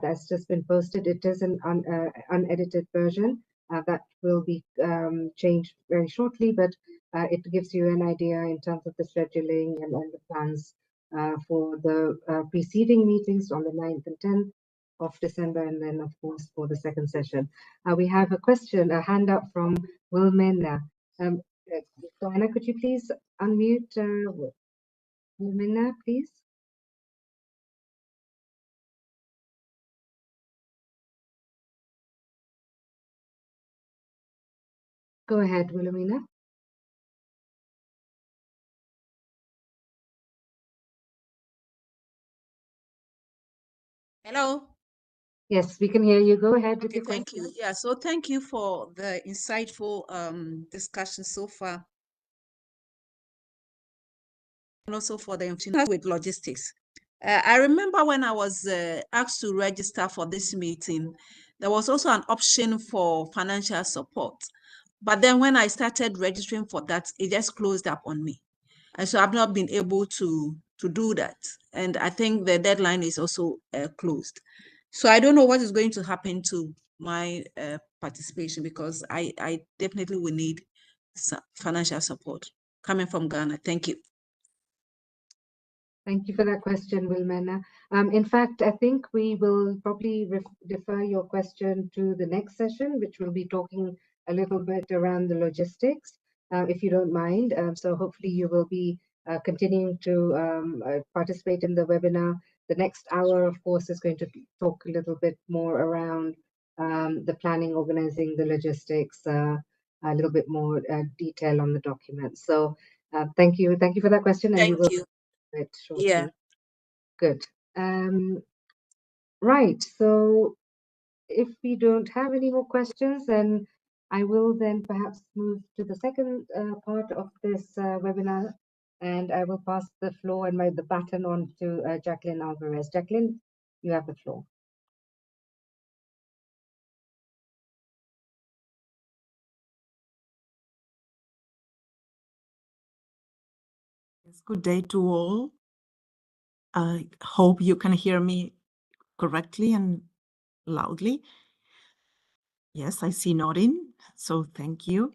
that's just been posted. It is an unedited version that will be changed very shortly, but it gives you an idea in terms of the scheduling and the plans for the preceding meetings on the 9th and 10th of December, and then, of course, for the second session. We have a question, a handout from Wilmena. Joanna, could you please unmute Wilmena, please? Go ahead, Wilhelmina. Hello. Yes, we can hear you. Go ahead with Okay, your question. thank you. Yeah, so thank you for the insightful discussion so far, and also for the information with logistics. I remember when I was asked to register for this meeting, there was also an option for financial support. But then when I started registering for that, it just closed up on me. And so I've not been able to do that. And I think the deadline is also closed. So I don't know what is going to happen to my participation, because I definitely will need some financial support coming from Ghana. Thank you. Thank you for that question, Wilmena. In fact, I think we will probably defer your question to the next session, which will be talking a little bit around the logistics, if you don't mind. So hopefully you will be continuing to participate in the webinar. The next hour, of course, is going to talk a little bit more around the planning, organizing, the logistics, a little bit more detail on the document. So thank you for that question, and we will it shortly. Yeah. Good. Right. So if we don't have any more questions, then I will then perhaps move to the second part of this webinar, and I will pass the floor and the baton on to Jacqueline Alvarez. Jacqueline, you have the floor. Good day to all. I hope you can hear me correctly and loudly. Yes, I see nodding, so thank you.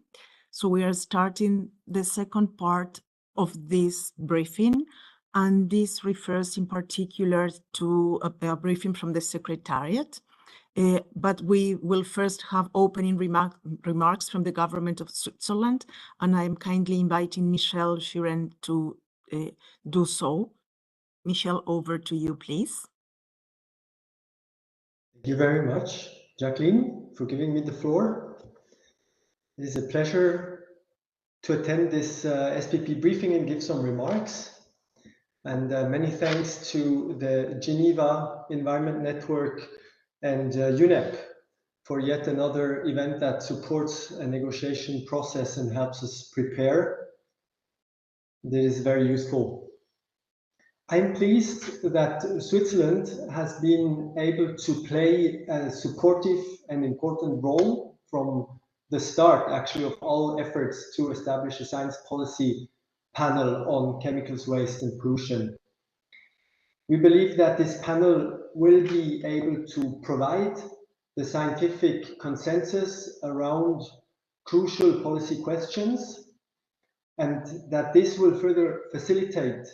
So we are starting the second part of this briefing, and this refers in particular to a briefing from the Secretariat. But we will first have opening remarks from the government of Switzerland, and I'm kindly inviting Michelle Schuren to do so. Michelle, over to you, please. Thank you very much, Jacqueline, for giving me the floor. It is a pleasure to attend this SPP briefing and give some remarks. And many thanks to the Geneva Environment Network and UNEP for yet another event that supports a negotiation process and helps us prepare. This is very useful. I'm pleased that Switzerland has been able to play a supportive and important role from the start, actually, of all efforts to establish a science policy panel on chemicals, waste, and pollution. We believe that this panel will be able to provide the scientific consensus around crucial policy questions, and that this will further facilitate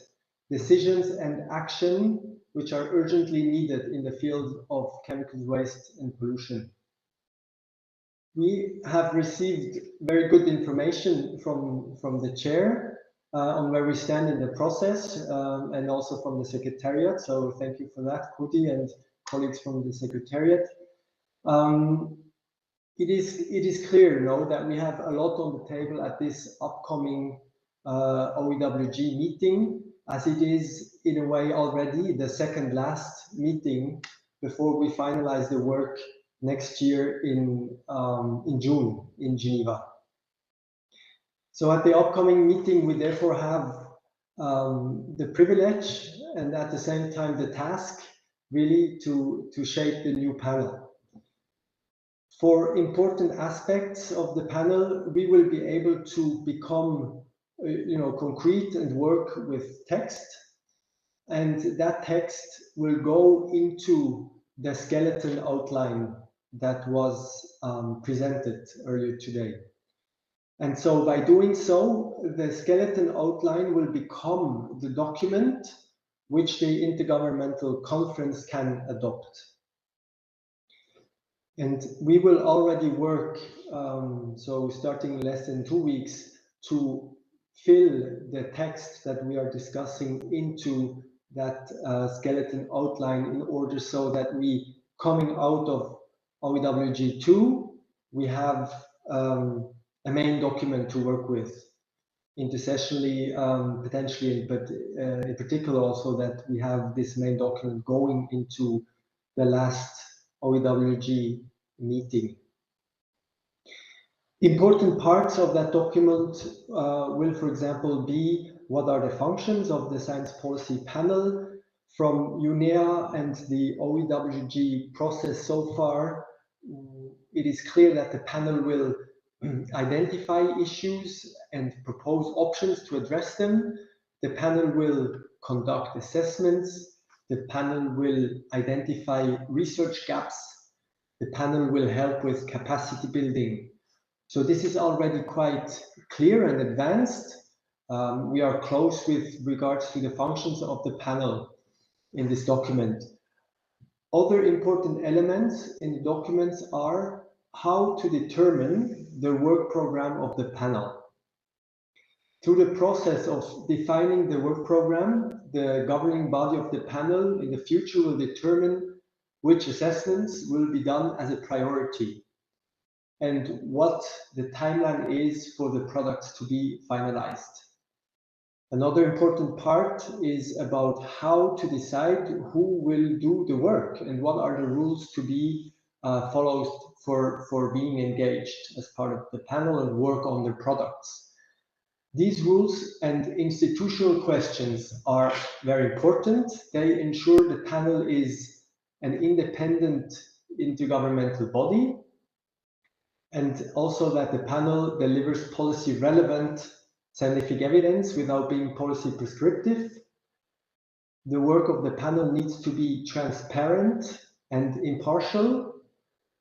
decisions and action which are urgently needed in the field of chemicals, waste, and pollution. We have received very good information from the chair on where we stand in the process, and also from the Secretariat. So thank you for that, Kudi and colleagues from the Secretariat. It is clear, that we have a lot on the table at this upcoming OEWG meeting, as it is in a way already the second last meeting before we finalize the work next year in June in Geneva. So at the upcoming meeting, we therefore have the privilege and at the same time the task really to shape the new panel. For important aspects of the panel, we will be able to become concrete and work with text, and that text will go into the skeleton outline that was presented earlier today. And so by doing so, the skeleton outline will become the document which the Intergovernmental Conference can adopt. And we will already work, so starting in less than 2 weeks, to fill the text that we are discussing into that skeleton outline in order so that we, coming out of OEWG 2, we have a main document to work with intersessionally, potentially, but in particular also that we have this main document going into the last OEWG meeting. Important parts of that document will, for example, be what are the functions of the science policy panel from UNEA and the OEWG process so far. It is clear that the panel will identify issues and propose options to address them. The panel will conduct assessments. The panel will identify research gaps. The panel will help with capacity building. So this is already quite clear and advanced. We are close with regards to the functions of the panel in this document. Other important elements in the documents are how to determine the work program of the panel. Through the process of defining the work program, the governing body of the panel in the future will determine which assessments will be done as a priority and what the timeline is for the products to be finalized. Another important part is about how to decide who will do the work and what are the rules to be followed for being engaged as part of the panel and work on the products. These rules and institutional questions are very important. They ensure the panel is an independent intergovernmental body, and also that the panel delivers policy relevant scientific evidence without being policy prescriptive. The work of the panel needs to be transparent and impartial,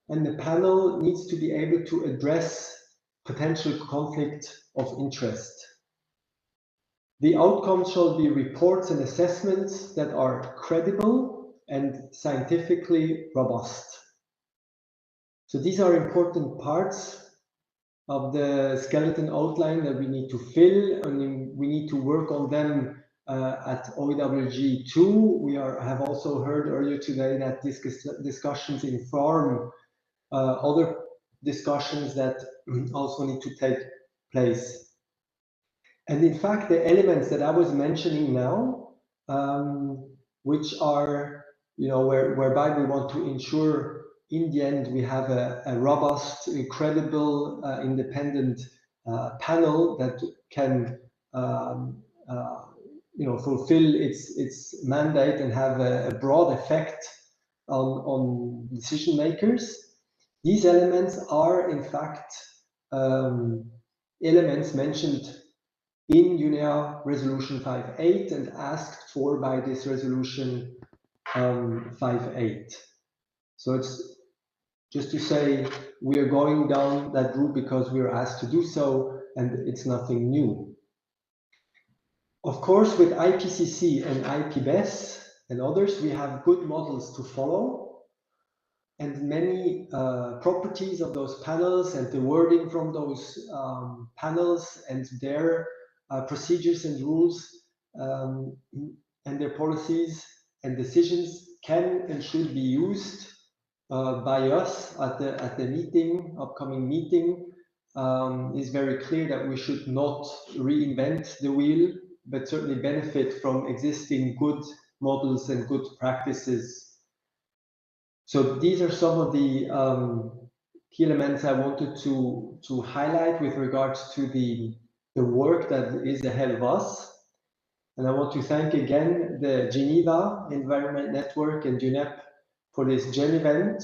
and the panel needs to be able to address potential conflict of interest. The outcomes shall be reports and assessments that are credible and scientifically robust. So these are important parts of the skeleton outline that we need to fill, and we need to work on them at OEWG 2. We have also heard earlier today that discussions inform other discussions that also need to take place. And in fact, the elements that I was mentioning now, which are, whereby we want to ensure in the end we have a robust, credible, independent panel that can, fulfill its mandate and have a broad effect on decision makers. These elements are, in fact, elements mentioned in UNEA Resolution 5.8 and asked for by this Resolution 5.8. So it's just to say we are going down that route because we are asked to do so, and it's nothing new. Of course, with IPCC and IPBES and others, we have good models to follow, and many properties of those panels and the wording from those panels and their procedures and rules and their policies and decisions can and should be used by us at the meeting, upcoming meeting. Is very clear that we should not reinvent the wheel, but certainly benefit from existing good models and good practices. So these are some of the key elements I wanted to highlight with regards to the the work that is ahead of us. And I want to thank again the Geneva Environment Network and UNEP for this Gen event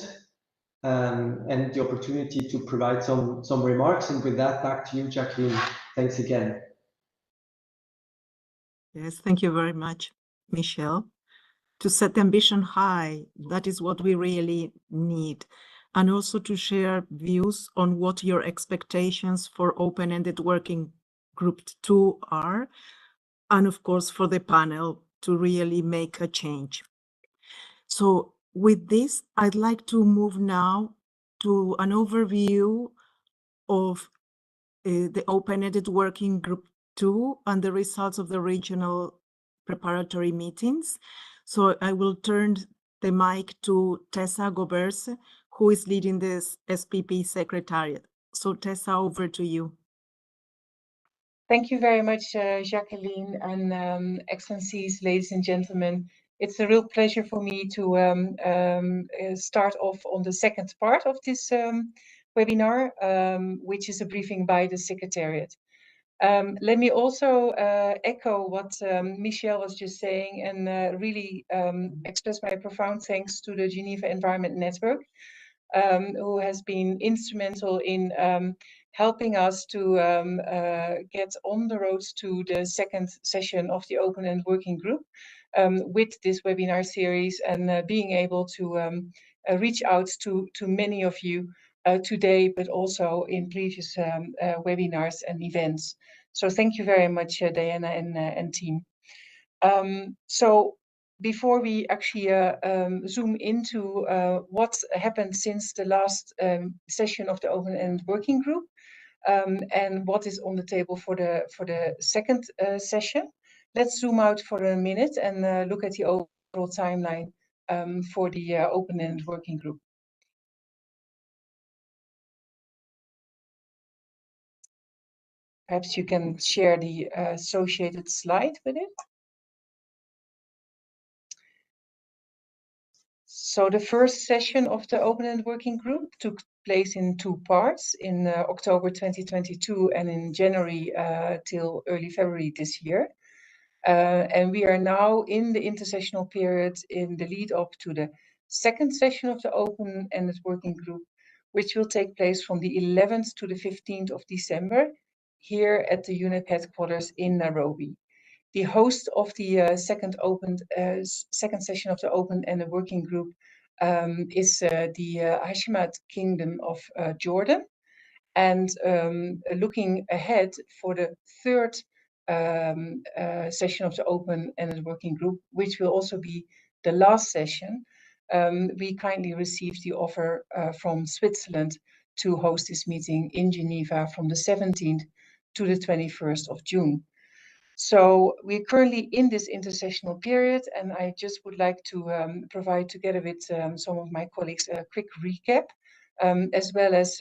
and the opportunity to provide some remarks. And with that, back to you, Jacqueline. Thanks again. Yes, thank you very much, Michelle. To set the ambition high, that is what we really need. And also to share views on what your expectations for open-ended working group 2 are. And of course, for the panel to really make a change. So with this, I'd like to move now to an overview of the open-ended working group 2 and the results of the regional preparatory meetings. So I will turn the mic to Tessa Goberse, who is leading this SPP Secretariat. So Tessa, over to you. Thank you very much, Jacqueline, and Excellencies, ladies and gentlemen. It's a real pleasure for me to start off on the second part of this webinar, which is a briefing by the Secretariat. Let me also echo what Michelle was just saying and really express my profound thanks to the Geneva Environment Network, who has been instrumental in helping us to get on the road to the second session of the Open End Working Group with this webinar series and being able to reach out to many of you today, but also in previous webinars and events. So thank you very much, Diana and team. So before we actually zoom into what happened since the last session of the Open End Working Group and what is on the table for the second session, let's zoom out for a minute and look at the overall timeline for the Open End Working Group. Perhaps you can share the associated slide with it. So the first session of the Open End Working Group took place in two parts, in October 2022 and in January till early February this year. And we are now in the intersessional period in the lead up to the second session of the Open Ended Working Group, which will take place from the 11th to the 15th of December here at the UNEP headquarters in Nairobi. The host of the second session of the Open Ended Working Group is the Hashemite Kingdom of Jordan. And looking ahead for the third session of the Open Ended Working Group, which will also be the last session, we kindly received the offer from Switzerland to host this meeting in Geneva from the 17th to the 21st of June. So we're currently in this intersessional period, and I just would like to provide, together with some of my colleagues, a quick recap, as well as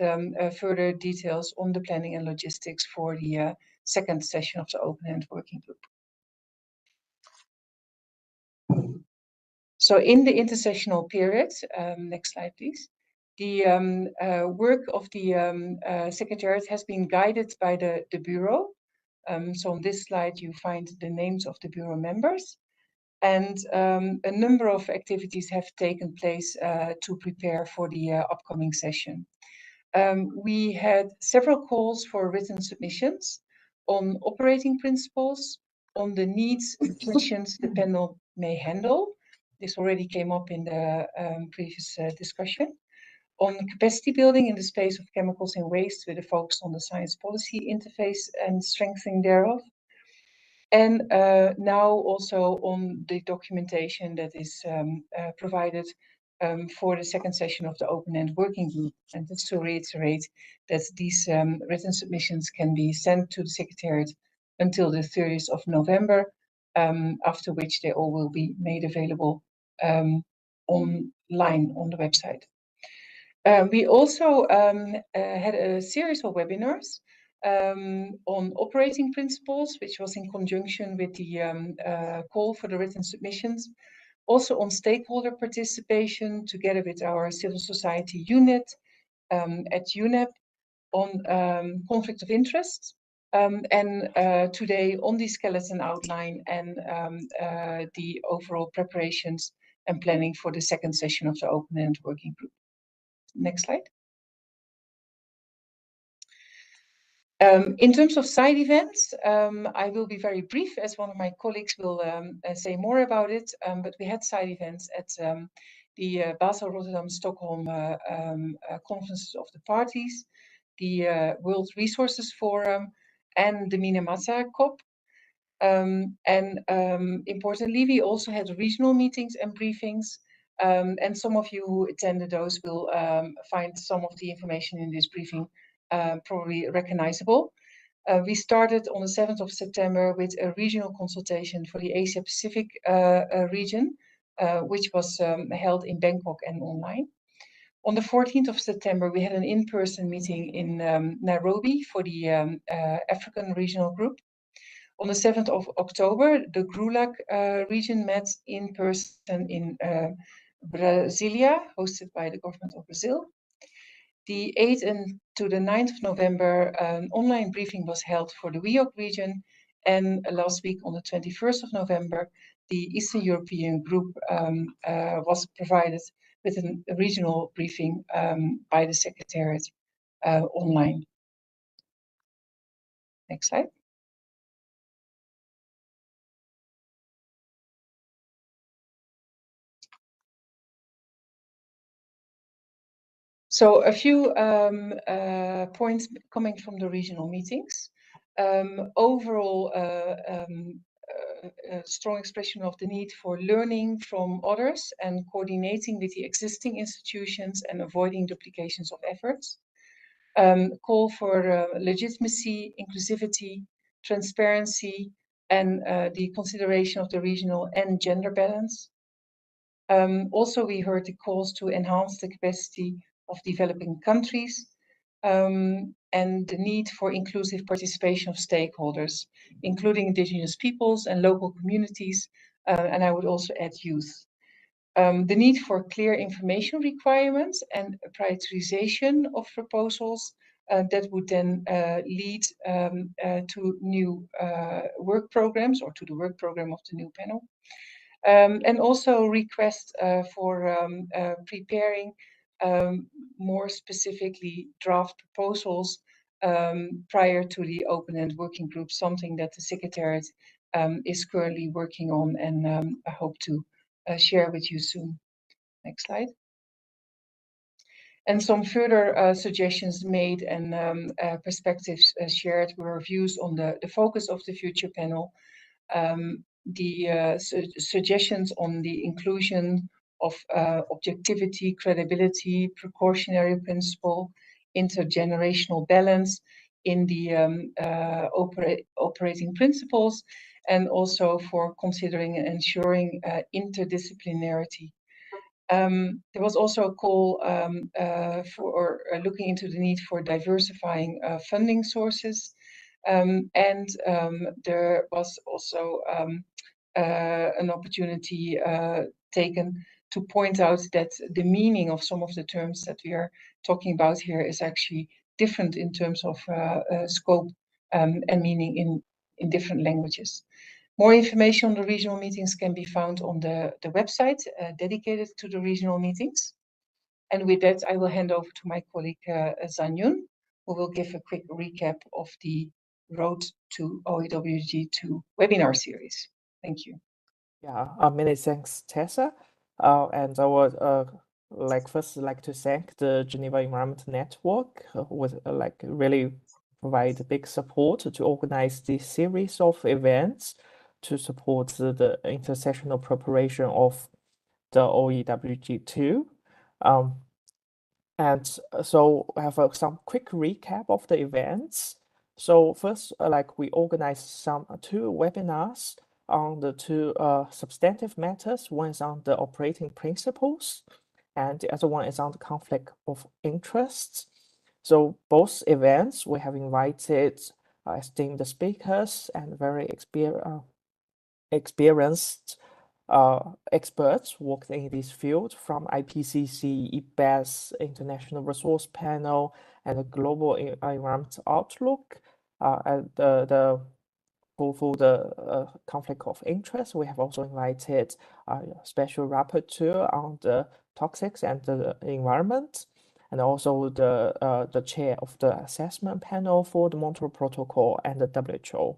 further details on the planning and logistics for the second session of the Open End Working Group. So in the intersessional period, next slide please, the work of the Secretariat has been guided by the Bureau. So on this slide, you find the names of the Bureau members. And a number of activities have taken place to prepare for the upcoming session. We had several calls for written submissions on operating principles, on the needs and questions the panel may handle. This already came up in the previous discussion. On capacity building in the space of chemicals and waste with a focus on the science policy interface and strengthening thereof. And now also on the documentation that is provided for the second session of the Open End Working Group. And just to reiterate that these written submissions can be sent to the Secretariat until the 30th of November, after which they all will be made available online on the website. We also had a series of webinars on operating principles, which was in conjunction with the call for the written submissions. Also on stakeholder participation, together with our civil society unit at UNEP, on conflict of interest, and today on the skeleton outline and the overall preparations and planning for the second session of the open-ended working group. Next slide. In terms of side events, I will be very brief as one of my colleagues will say more about it, but we had side events at the Basel, Rotterdam, Stockholm conferences of the parties, the World Resources Forum, and the Minamata COP. Importantly, we also had regional meetings and briefings, and some of you who attended those will find some of the information in this briefing probably recognizable. We started on the 7th of September with a regional consultation for the Asia Pacific region, which was held in Bangkok and online. On the 14th of September, we had an in-person meeting in Nairobi for the African regional group. On the 7th of October, the GRULAC region met in person in Brasilia, hosted by the government of Brazil. The 8th and to the 9th of November, an online briefing was held for the OEWG region. And last week, on the 21st of November, the Eastern European group was provided with a regional briefing by the Secretariat online. Next slide. So a few points coming from the regional meetings. Overall, a strong expression of the need for learning from others and coordinating with the existing institutions and avoiding duplications of efforts. Call for legitimacy, inclusivity, transparency, and the consideration of the regional and gender balance. Also, we heard the calls to enhance the capacity of developing countries and the need for inclusive participation of stakeholders, including indigenous peoples and local communities, and I would also add youth. The need for clear information requirements and prioritization of proposals that would then lead to new work programs or to the work program of the new panel. And also request for preparing more specifically draft proposals prior to the open-ended working group, something that the Secretariat is currently working on and I hope to share with you soon. Next slide. And some further suggestions made and perspectives shared were views on the focus of the future panel, the suggestions on the inclusion of objectivity, credibility, precautionary principle, intergenerational balance in the operating principles, and also for considering and ensuring interdisciplinarity. There was also a call for looking into the need for diversifying funding sources. And there was also an opportunity taken to point out that the meaning of some of the terms that we are talking about here is actually different in terms of scope and meaning in different languages. More information on the regional meetings can be found on the website dedicated to the regional meetings. And with that, I will hand over to my colleague Zanyun, who will give a quick recap of the Road to OEWG 2 webinar series. Thank you. Yeah, many thanks, Tessa. And I would first like to thank the Geneva Environment Network, with really provide big support to organize this series of events to support the intersessional preparation of the OEWG 2. And so I have some quick recap of the events. So first, we organized two webinars on the two substantive matters. One is on the operating principles, and the other one is on the conflict of interests. So both events, we have invited esteemed speakers and very experienced experts worked in this field from IPCC, IPBES, International Resource Panel, and the Global Environment Outlook. for the conflict of interest, we have also invited a special rapporteur on the toxics and the environment, and also the chair of the assessment panel for the Montreal Protocol and the WHO.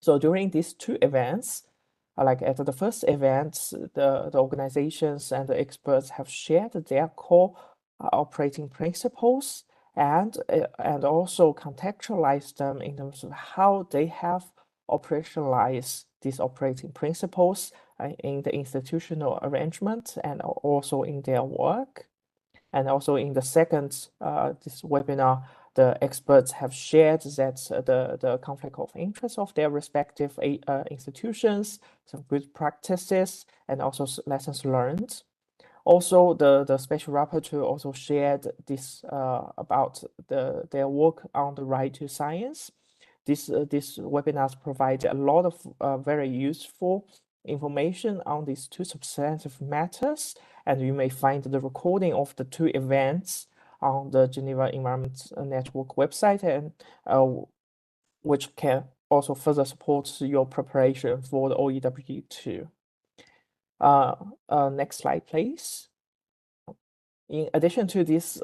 So during these two events, like at the first event, the organizations and the experts have shared their core operating principles and also contextualize them in terms of how they have operationalized these operating principles in the institutional arrangement and also in their work. And also in the second this webinar, the experts have shared that the conflict of interest of their respective institutions, some good practices, and also lessons learned. Also, the special rapporteur also shared this about their work on the right to science. These webinars provide a lot of very useful information on these two substantive matters, and you may find the recording of the two events on the Geneva Environment Network website, and which can also further support your preparation for the OEWG too. Next slide, please. In addition to this,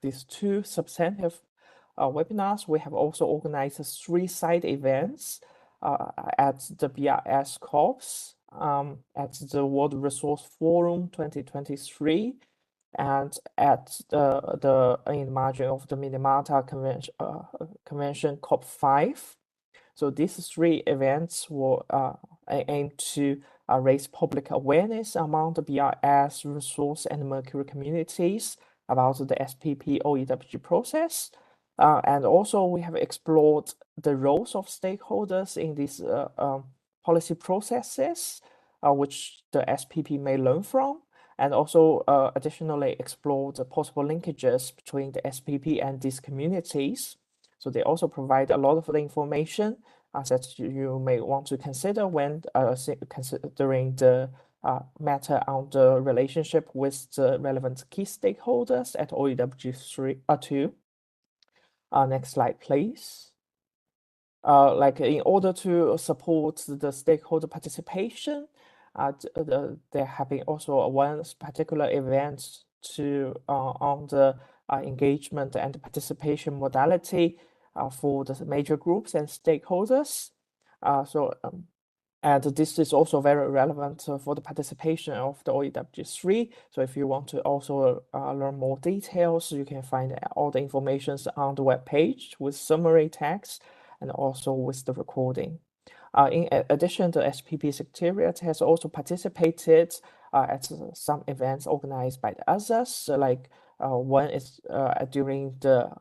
these two substantive webinars, we have also organized 3 side events at the BRS Corps, at the World Resource Forum 2023, and at in the margin of the Minamata Convention COP5. So these 3 events will aim to raise public awareness among the BRS, resource, and Mercury communities about the SPP OEWG process. And also we have explored the roles of stakeholders in these policy processes, which the SPP may learn from, and also additionally explore the possible linkages between the SPP and these communities. So they also provide a lot of the information that you may want to consider when considering the matter on the relationship with the relevant key stakeholders at OEWG 2. Next slide, please. Like in order to support the stakeholder participation, there have been also one particular event to on the engagement and participation modality for the major groups and stakeholders. And this is also very relevant for the participation of the OEWG3. So if you want to also learn more details, you can find all the information on the web page with summary text and also with the recording. In addition, the SPP Secretariat has also participated at some events organized by the others. Like one is during the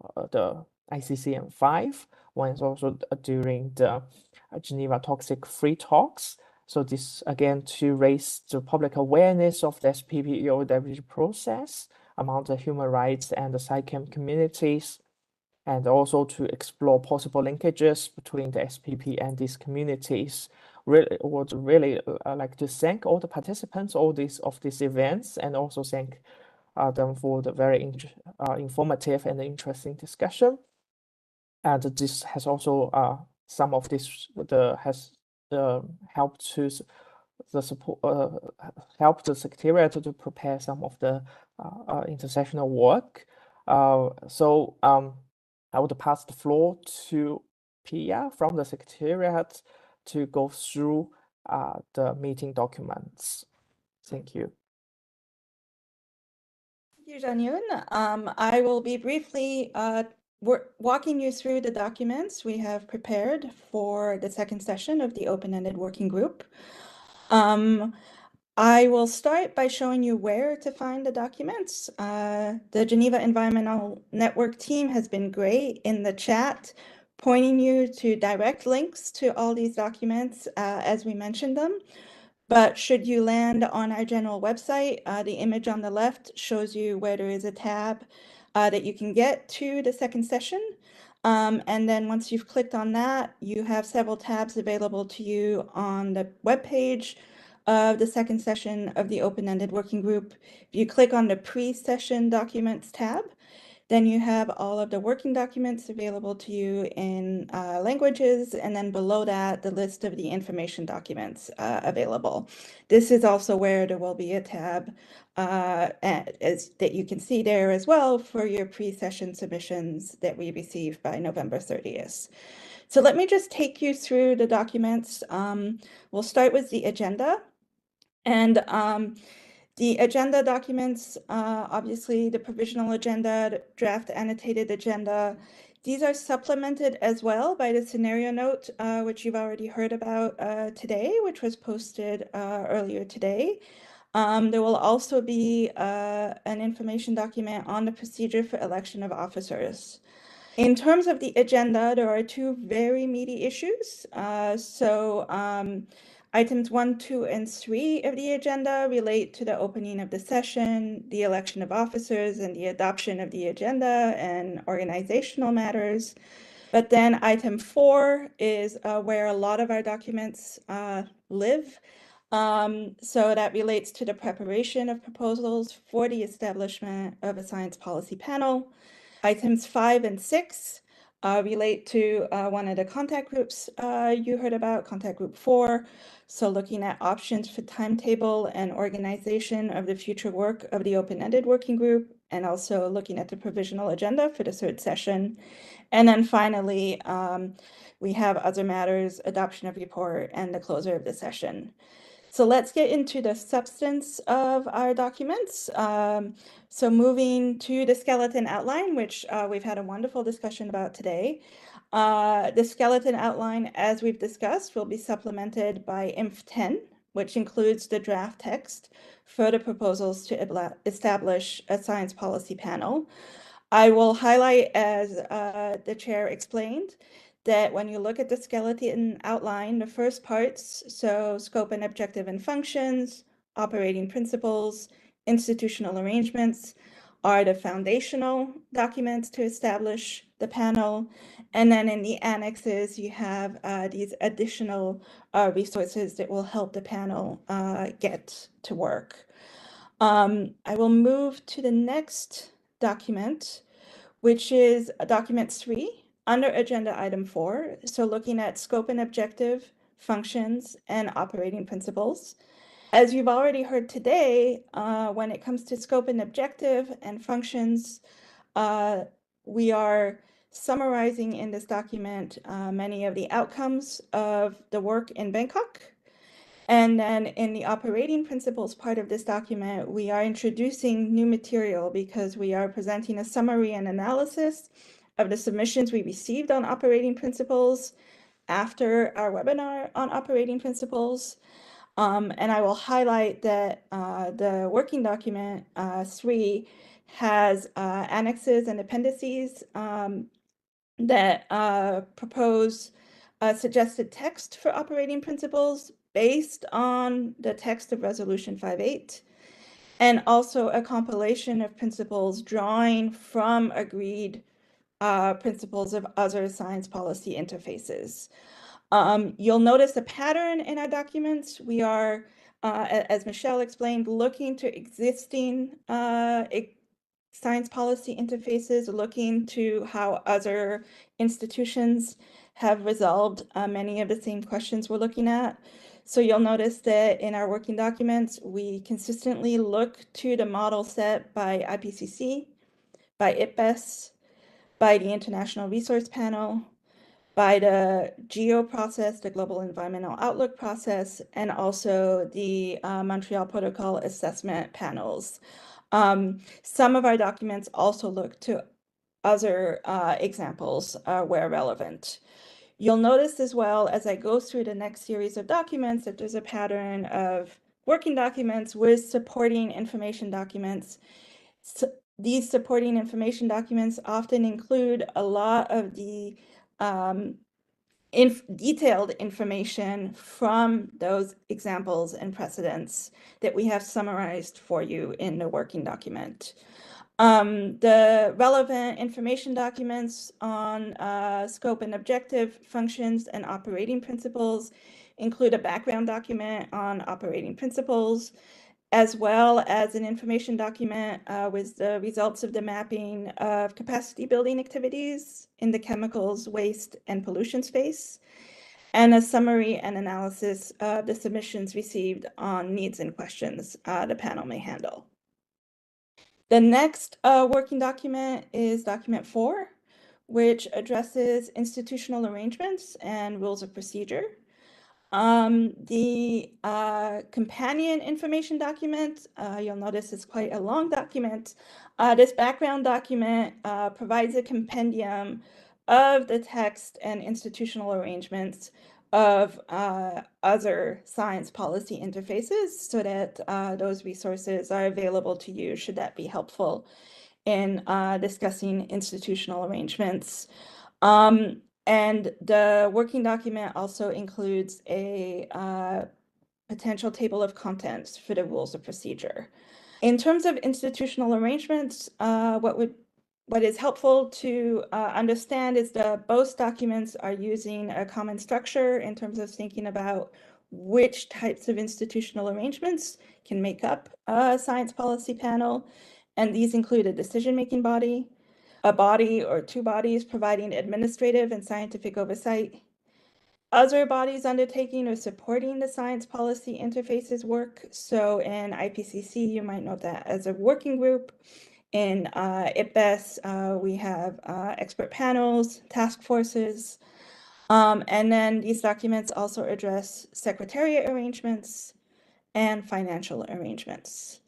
ICCM5. One is also during the Geneva Toxic Free Talks. So this again to raise the public awareness of the SPP OEWG process among the human rights and the SciChem communities, and also to explore possible linkages between the SPP and these communities. Would really like to thank all the participants of these events, and also thank them for the very informative and interesting discussion. And this has also some of this has helped to the support help the Secretariat to prepare some of the intersectional work. So I would pass the floor to Pia from the Secretariat to go through the meeting documents. Thank you. Thank you, Janyun. I will be briefly walking you through the documents we have prepared for the second session of the open-ended working group. I will start by showing you where to find the documents. The Geneva Environment Network team has been great in the chat, pointing you to direct links to all these documents as we mentioned them. But should you land on our general website, the image on the left shows you where there is a tab that you can get to the second session. And then once you've clicked on that, you have several tabs available to you on the webpage of the second session of the open-ended working group. If you click on the pre-session documents tab, Then you have all of the working documents available to you in languages, and then below that, the list of the information documents available. This is also where there will be a tab that you can see there as well for your pre-session submissions that we receive by November 30th. So let me just take you through the documents. We'll start with the agenda. And the agenda documents, obviously the provisional agenda, the draft annotated agenda, these are supplemented as well by the scenario note, which you've already heard about today, which was posted earlier today. There will also be an information document on the procedure for election of officers. In terms of the agenda, there are two very meaty issues. Items 1, 2, and 3 of the agenda relate to the opening of the session, the election of officers, and the adoption of the agenda and organizational matters. But then item 4 is where a lot of our documents live. So that relates to the preparation of proposals for the establishment of a science policy panel. Items 5 and 6 relate to one of the contact groups you heard about, contact group 4. So looking at options for timetable and organization of the future work of the open-ended working group, and also looking at the provisional agenda for the third session. And then finally, we have other matters, adoption of report, and the closure of the session. So let's get into the substance of our documents. So moving to the skeleton outline, which we've had a wonderful discussion about today. The skeleton outline, as we've discussed, will be supplemented by Inf 10, which includes the draft text for the proposals to establish a science policy panel. I will highlight, as the chair explained, that when you look at the skeleton outline, the first parts, so scope and objective and functions, operating principles, institutional arrangements, are the foundational documents to establish the panel. And then in the annexes, you have these additional resources that will help the panel get to work. I will move to the next document, which is document 3 under agenda item 4. So looking at scope and objective, functions, and operating principles. As you've already heard today, when it comes to scope and objective and functions, we are summarizing in this document many of the outcomes of the work in Bangkok. And then in the operating principles part of this document, we are introducing new material because we are presenting a summary and analysis of the submissions we received on operating principles after our webinar on operating principles. And I will highlight that the working document 3 has annexes and appendices that propose suggested text for operating principles based on the text of Resolution 5.8, and also a compilation of principles drawing from agreed principles of other science policy interfaces. You'll notice a pattern in our documents. We are, as Michelle explained, looking to existing science policy interfaces, looking to how other institutions have resolved many of the same questions we're looking at. So you'll notice that in our working documents, we consistently look to the model set by IPCC, by IPBES, by the International Resource Panel, by the GEO process, the Global Environmental Outlook process, and also the Montreal Protocol assessment panels. Some of our documents also look to other examples where relevant. You'll notice as well, as I go through the next series of documents, that there's a pattern of working documents with supporting information documents. So these supporting information documents often include a lot of the detailed information from those examples and precedents that we have summarized for you in the working document. The relevant information documents on scope and objective, functions, and operating principles include a background document on operating principles, as well as an information document with the results of the mapping of capacity building activities in the chemicals, waste, and pollution space, and a summary and analysis of the submissions received on needs and questions the panel may handle. The next working document is document 4, which addresses institutional arrangements and rules of procedure. The companion information document, you'll notice is quite a long document. This background document provides a compendium of the text and institutional arrangements of other science policy interfaces so that those resources are available to you should that be helpful in discussing institutional arrangements. And the working document also includes a potential table of contents for the rules of procedure. In terms of institutional arrangements, what is helpful to understand is that both documents are using a common structure in terms of thinking about which types of institutional arrangements can make up a science policy panel. And these include a decision-making body, a body or two bodies providing administrative and scientific oversight, other bodies undertaking or supporting the science policy interfaces work. So in IPCC, you might note that as a working group. In IPBES, we have expert panels, task forces, and then these documents also address secretariat arrangements and financial arrangements.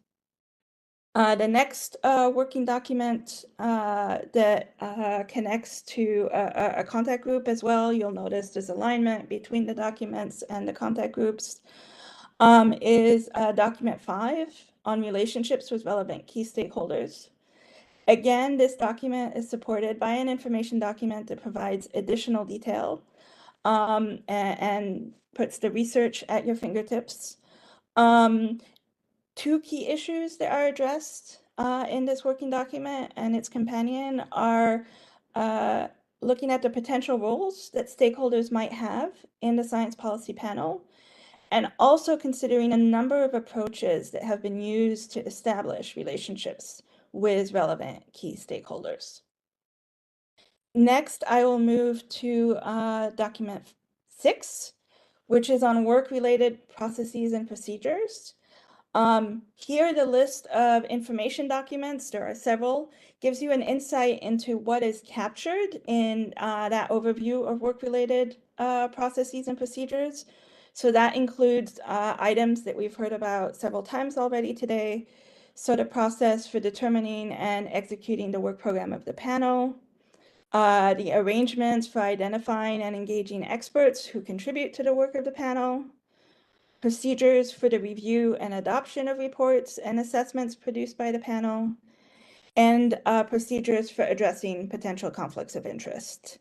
The next working document that connects to a contact group as well, you'll notice there's alignment between the documents and the contact groups, is document 5 on relationships with relevant key stakeholders. Again, this document is supported by an information document that provides additional detail and puts the research at your fingertips. Two key issues that are addressed in this working document and its companion are looking at the potential roles that stakeholders might have in the science policy panel, and also considering a number of approaches that have been used to establish relationships with relevant key stakeholders. Next, I will move to document 6, which is on work-related processes and procedures. Here, the list of information documents, there are several, gives you an insight into what is captured in that overview of work-related processes and procedures. So that includes items that we've heard about several times already today. So the process for determining and executing the work program of the panel, the arrangements for identifying and engaging experts who contribute to the work of the panel, procedures for the review and adoption of reports and assessments produced by the panel, and procedures for addressing potential conflicts of interest.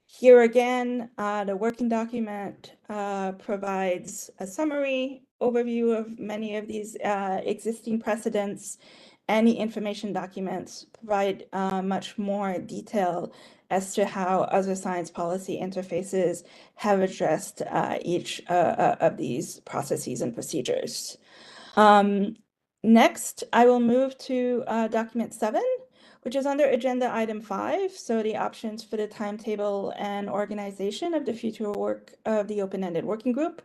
Here again, the working document provides a summary overview of many of these existing precedents, and the information documents provide much more detail as to how other science policy interfaces have addressed each of these processes and procedures. Next, I will move to document 7, which is under agenda item 5. So the options for the timetable and organization of the future work of the open-ended working group.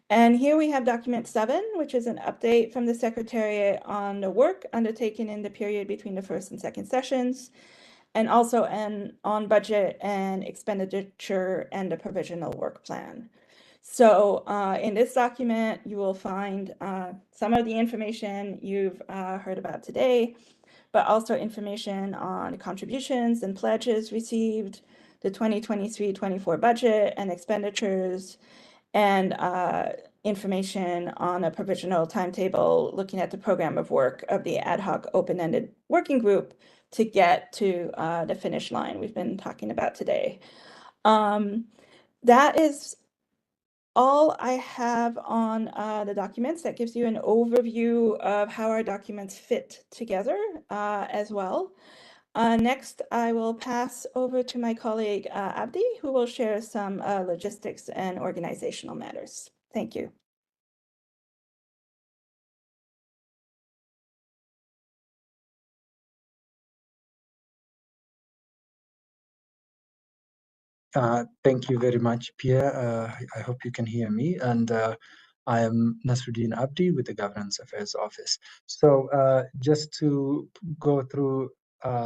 And here we have document 7, which is an update from the Secretariat on the work undertaken in the period between the first and second sessions, and also on budget and expenditure and the provisional work plan. So in this document, you will find some of the information you've heard about today, but also information on contributions and pledges received, the 2023-24 budget and expenditures, and information on a provisional timetable looking at the program of work of the ad hoc open-ended working group to get to the finish line we've been talking about today. That is all I have on the documents. That gives you an overview of how our documents fit together as well. Next, I will pass over to my colleague Abdi, who will share some logistics and organizational matters. Thank you. Thank you very much, Pierre. I hope you can hear me. And I am Nasruddin Abdi with the Governance Affairs Office. So just to go through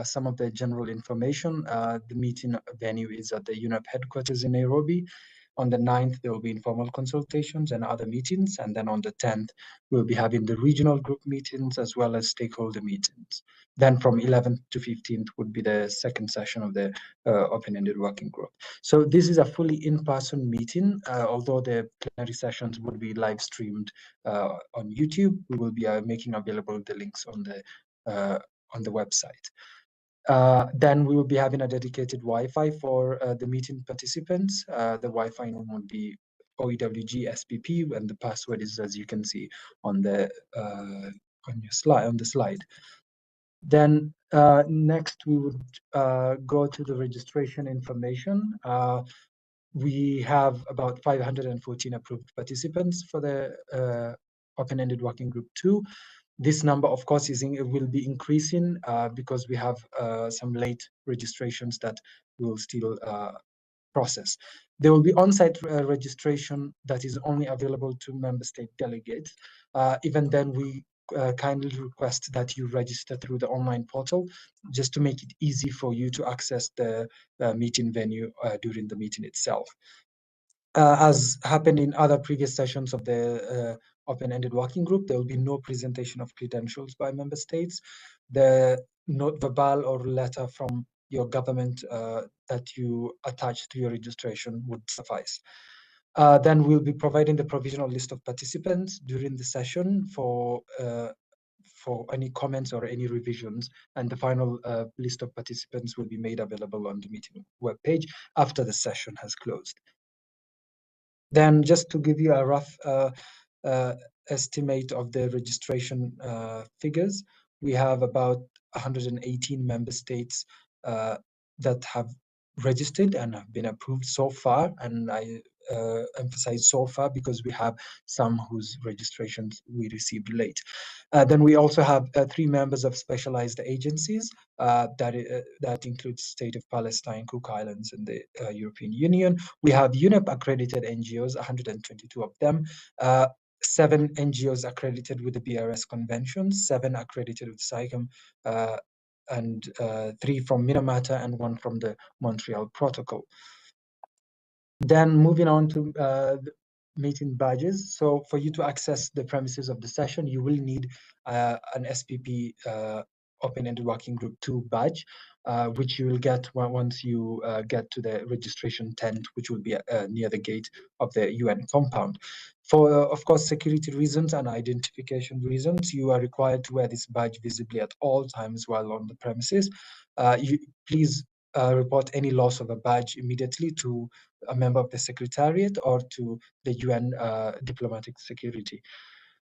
some of the general information, the meeting venue is at the UNEP headquarters in Nairobi. On the 9th, there will be informal consultations and other meetings. And then on the 10th, we'll be having the regional group meetings as well as stakeholder meetings. Then from 11th to 15th would be the second session of the open-ended working group. So this is a fully in-person meeting, although the plenary sessions would be live streamed on YouTube. We will be making available the links on the website. Then we will be having a dedicated Wi-Fi for the meeting participants. The Wi-Fi name will be OEWG SPP, and the password is, as you can see on the slide. Then next we would go to the registration information. We have about 514 approved participants for the open-ended working group 2. This number, of course, will be increasing because we have some late registrations that we will still process. There will be on-site registration that is only available to member state delegates. Even then, we kindly request that you register through the online portal just to make it easy for you to access the meeting venue during the meeting itself. As happened in other previous sessions of the open-ended working group, there will be no presentation of credentials by member states. The note verbal or letter from your government that you attach to your registration would suffice. Then we'll be providing the provisional list of participants during the session for any comments or any revisions, and the final list of participants will be made available on the meeting webpage after the session has closed. Then just to give you a rough estimate of the registration figures, we have about 118 member states that have registered and have been approved so far. And I emphasize so far because we have some whose registrations we received late. Then we also have 3 members of specialized agencies that includes State of Palestine, Cook Islands, and the European Union. We have UNEP accredited NGOs, 122 of them. 7 NGOs accredited with the BRS conventions, 7 accredited with SAICM, and 3 from Minamata and 1 from the Montreal Protocol. Then moving on to the meeting badges. So for you to access the premises of the session, you will need an SPP open-ended working group 2 badge, which you will get once you get to the registration tent, which will be near the gate of the UN compound. For, of course, security reasons and identification reasons, you are required to wear this badge visibly at all times while on the premises. Please report any loss of a badge immediately to a member of the Secretariat or to the UN diplomatic security.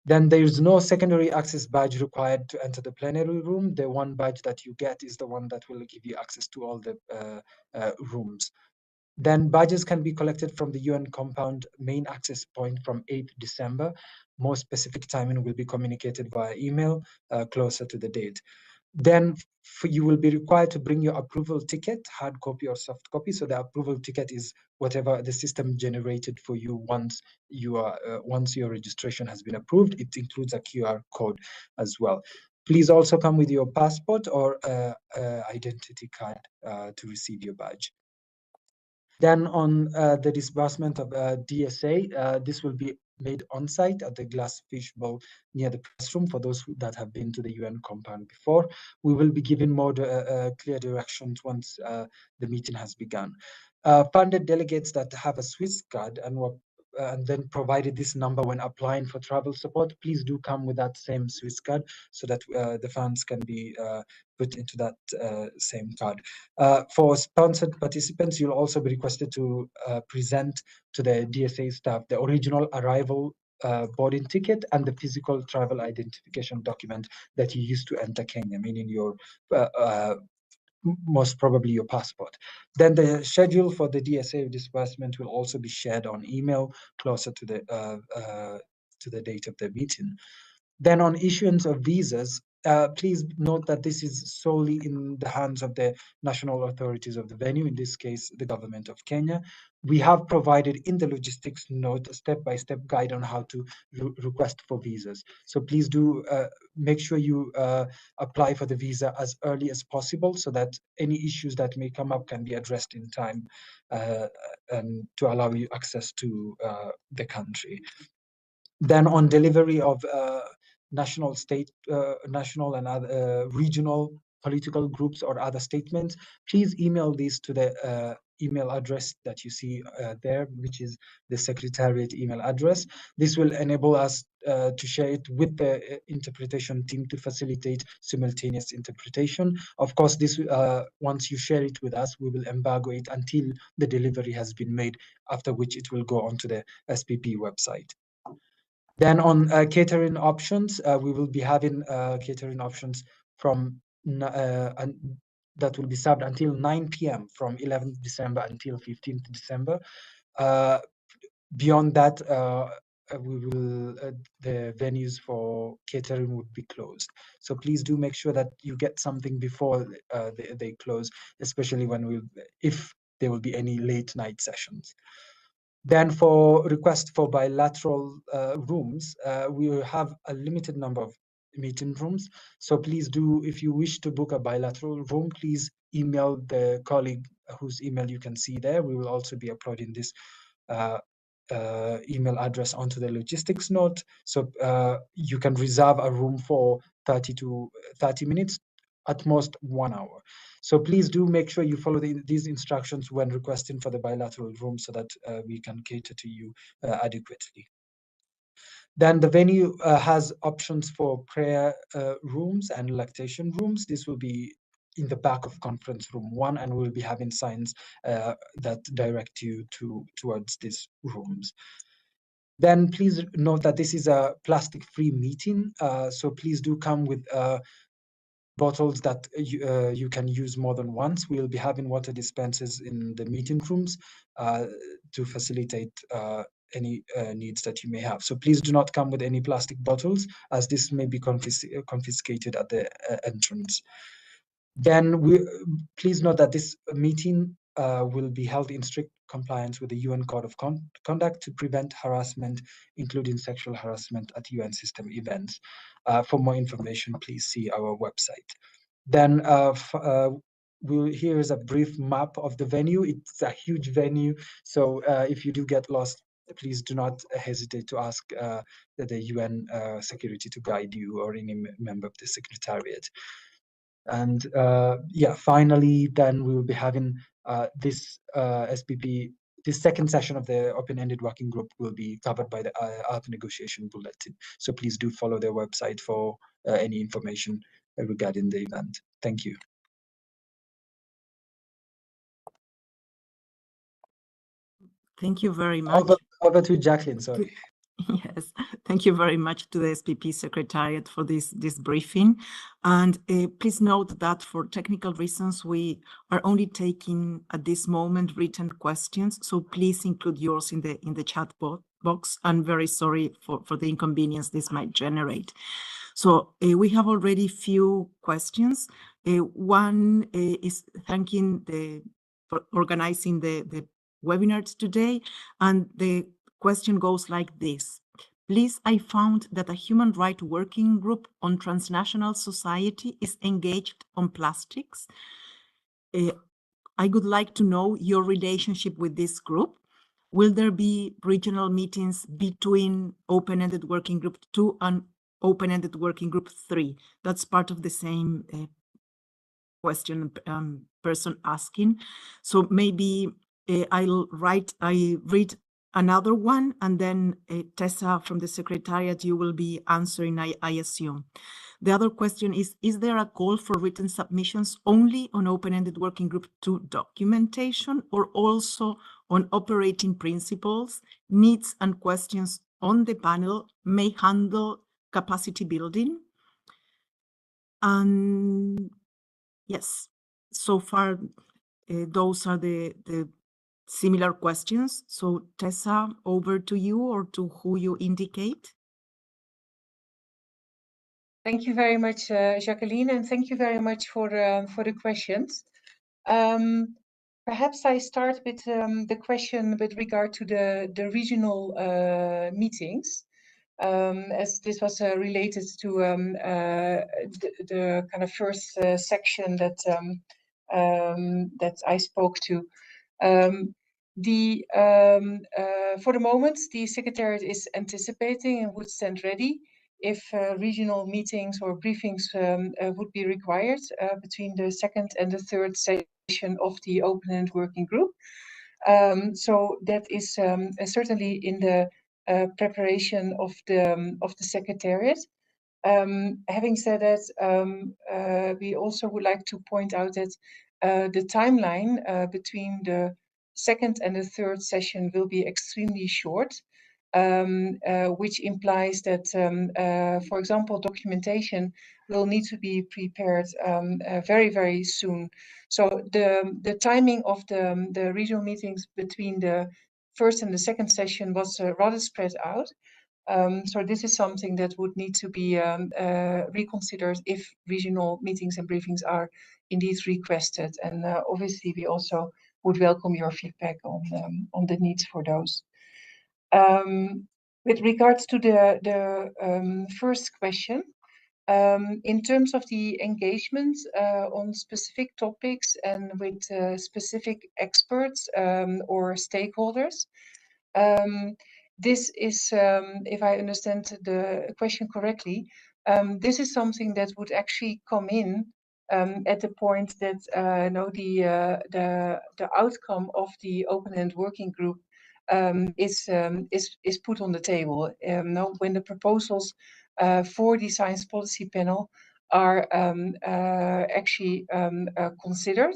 Then there is no secondary access badge required to enter the plenary room. The one badge that you get is the one that will give you access to all the rooms. Then badges can be collected from the UN compound main access point from 8th December. More specific timing will be communicated via email closer to the date. Then you will be required to bring your approval ticket, hard copy or soft copy. So the approval ticket is whatever the system generated for you once your registration has been approved. It includes a QR code as well. Please also come with your passport or identity card to receive your badge. Then on the disbursement of DSA, this will be made on site at the glass fishbowl near the press room for those that have been to the UN compound before. We will be given more clear directions once the meeting has begun. Funded delegates that have a Swiss card and then provided this number when applying for travel support, please do come with that same Swiss card so that the funds can be put into that same card. For sponsored participants, you'll also be requested to present to the DSA staff the original arrival boarding ticket and the physical travel identification document that you used to enter Kenya, meaning your most probably your passport. Then the schedule for the DSA disbursement will also be shared on email closer to the date of the meeting. Then on issuance of visas, please note that this is solely in the hands of the national authorities of the venue, in this case, the government of Kenya. We have provided in the logistics note a step-by-step guide on how to request for visas. So please do make sure you apply for the visa as early as possible so that any issues that may come up can be addressed in time and to allow you access to the country. Then on delivery of national, state, national and other regional political groups or other statements, please email these to the email address that you see there, which is the Secretariat email address. This will enable us to share it with the interpretation team to facilitate simultaneous interpretation. Of course, this once you share it with us, we will embargo it until the delivery has been made, after which it will go onto the SPP website. Then on catering options, we will be having catering options from that will be served until 9 p.m. from 11th December until 15th December. Beyond that, we will the venues for catering would be closed. So please do make sure that you get something before they close, especially if there will be any late night sessions. Then for request for bilateral rooms, we will have a limited number of meeting rooms. So please do, if you wish to book a bilateral room, please email the colleague whose email you can see there. We will also be uploading this email address onto the logistics note. So you can reserve a room for 30 to 30 minutes, at most 1 hour. So please do make sure you follow these instructions when requesting for the bilateral room so that we can cater to you adequately. Then the venue has options for prayer rooms and lactation rooms. This will be in the back of conference room 1, and we'll be having signs that direct you towards these rooms. Then please note that this is a plastic-free meeting, so please do come with bottles that you can use more than once. We'll be having water dispensers in the meeting rooms to facilitate any needs that you may have. So please do not come with any plastic bottles, as this may be confiscated at the entrance. Then please note that this meeting will be held in strict compliance with the UN Code of Conduct to prevent harassment, including sexual harassment at UN system events. For more information, please see our website. Then here is a brief map of the venue. It's a huge venue, so if you do get lost, please do not hesitate to ask the UN security to guide you or any member of the Secretariat. And yeah, finally, then we will be having this SPP. This second session of the open-ended working group will be covered by the Art Negotiation Bulletin. So please do follow their website for any information regarding the event. Thank you. Thank you very much. Over to Jacqueline, sorry. Yes, thank you very much to the SPP Secretariat for this briefing. And please note that for technical reasons, we are only taking at this moment written questions. So please include yours in the chat box. I'm very sorry for the inconvenience this might generate. So we have already few questions. One is thanking for organizing the webinars today, and the question goes like this. Please, I found that a human rights working group on transnational society is engaged on plastics. I would like to know your relationship with this group. Will there be regional meetings between open-ended working group 2 and open-ended working group 3? That's part of the same question person asking. So maybe I read another one, and then Tessa from the Secretariat, you will be answering, I assume. The other question is there a call for written submissions only on open-ended working group 2 documentation, or also on operating principles, needs and questions on the panel may handle capacity building? And yes, so far, those are the similar questions. So Tessa, over to you, or to who you indicate. Thank you very much, Jacqueline, and thank you very much for the questions. Perhaps I start with the question with regard to the regional meetings, as this was related to the kind of first section that that I spoke to. For the moment, the Secretariat is anticipating and would stand ready if regional meetings or briefings would be required between the second and the third session of the open-end working group. So that is certainly in the preparation of the Secretariat. Having said that, we also would like to point out that the timeline between the second and the third session will be extremely short, which implies that, for example, documentation will need to be prepared very, very soon. So the timing of the regional meetings between the first and the second session was rather spread out. So this is something that would need to be reconsidered if regional meetings and briefings are indeed requested. And obviously, we also would welcome your feedback on the needs for those. With regards to the first question, in terms of the engagement on specific topics and with specific experts or stakeholders, this is, if I understand the question correctly, this is something that would actually come in at the point that the outcome of the open-end working group is put on the table. When the proposals for the science policy panel are actually considered,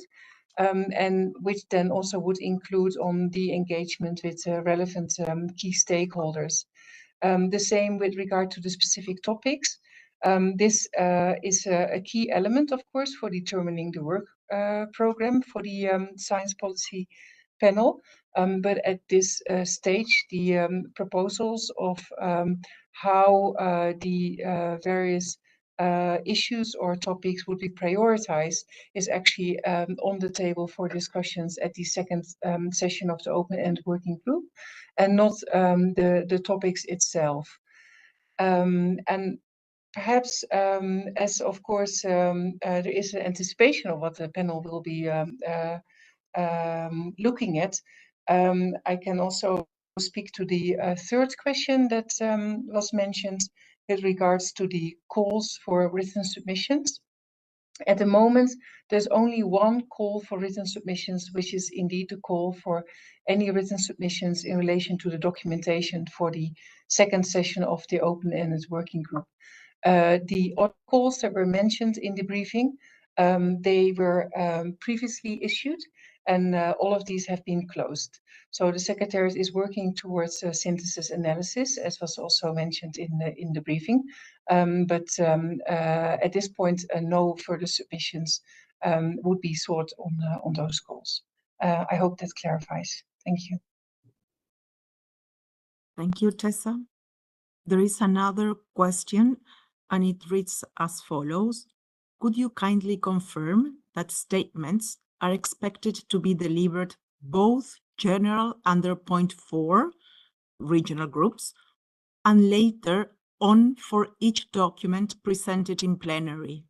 and which then also would include on the engagement with relevant key stakeholders. The same with regard to the specific topics. This is a key element, of course, for determining the work program for the science policy panel. But at this stage, the proposals of how the various issues or topics would be prioritized is actually on the table for discussions at the second session of the open-end working group, and not the topics itself. And perhaps, as of course there is an anticipation of what the panel will be looking at, I can also speak to the third question that was mentioned with regards to the calls for written submissions. At the moment, there's only one call for written submissions, which is indeed the call for any written submissions in relation to the documentation for the second session of the open-ended working group. The other calls that were mentioned in the briefing, they were previously issued, and all of these have been closed. So the Secretariat is working towards synthesis analysis, as was also mentioned in the briefing. But at this point, no further submissions would be sought on those calls. I hope that clarifies. Thank you. Thank you, Tessa. There is another question, and it reads as follows. Could you kindly confirm that statements are expected to be delivered both general under point 4, regional groups, and later on for each document presented in plenary?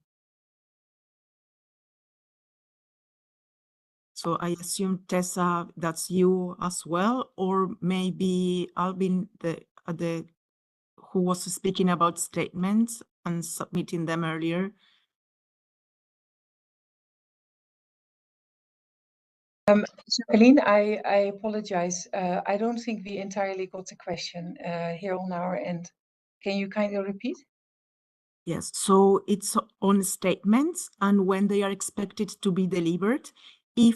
So I assume, Tessa, that's you as well, or maybe Albin, who was speaking about statements and submitting them earlier. Jacqueline, I apologize. I don't think we entirely got the question here on our end. Can you kindly repeat? Yes, so it's on statements and when they are expected to be delivered, if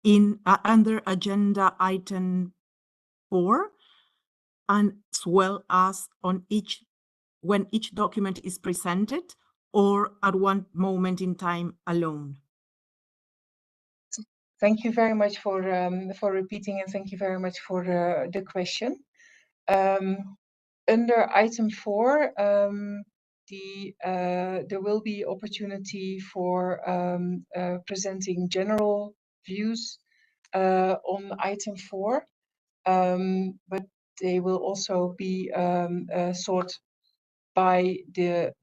in under agenda item 4, and as well as on when each document is presented, or at one moment in time alone. Thank you very much for repeating, and thank you very much for the question. Under item 4, there will be opportunity for presenting general views on item 4, but they will also be sought by the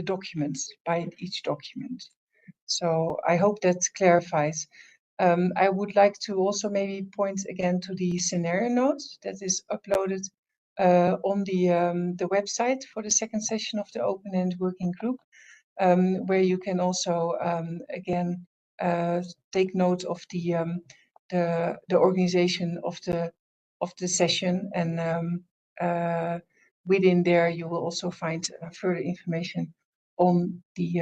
documents, by each document. So I hope that clarifies. I would like to also maybe point again to the scenario notes that is uploaded on the website for the second session of the open-end working group, where you can also again take note of the organization of the session, and within there you will also find further information on the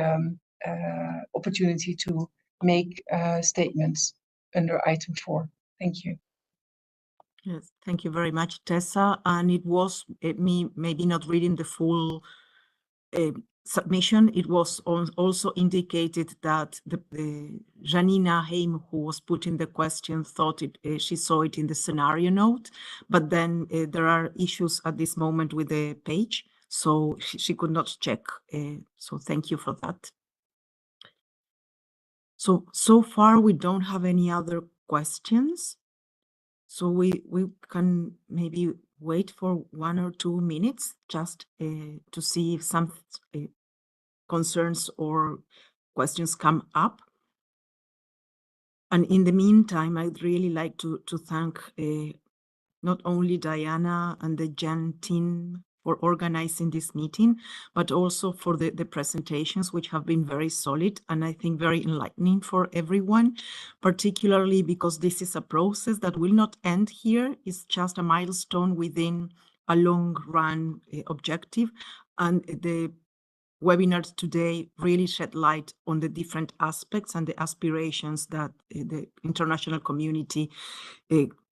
opportunity to make statements under item 4. Thank you. Yes, thank you very much, Tessa. And it was me maybe not reading the full submission. It was also indicated that the Janina Heim, who was putting the question, thought she saw it in the scenario note, but then there are issues at this moment with the page, so she could not check. So thank you for that. So far we don't have any other questions. So we can maybe wait for 1 or 2 minutes just to see if some concerns or questions come up. And in the meantime, I'd really like to thank not only Diana and the Gen team for organizing this meeting, but also for the presentations, which have been very solid and I think very enlightening for everyone, particularly because this is a process that will not end here. It's just a milestone within a long run objective. And the webinars today really shed light on the different aspects and the aspirations that the international community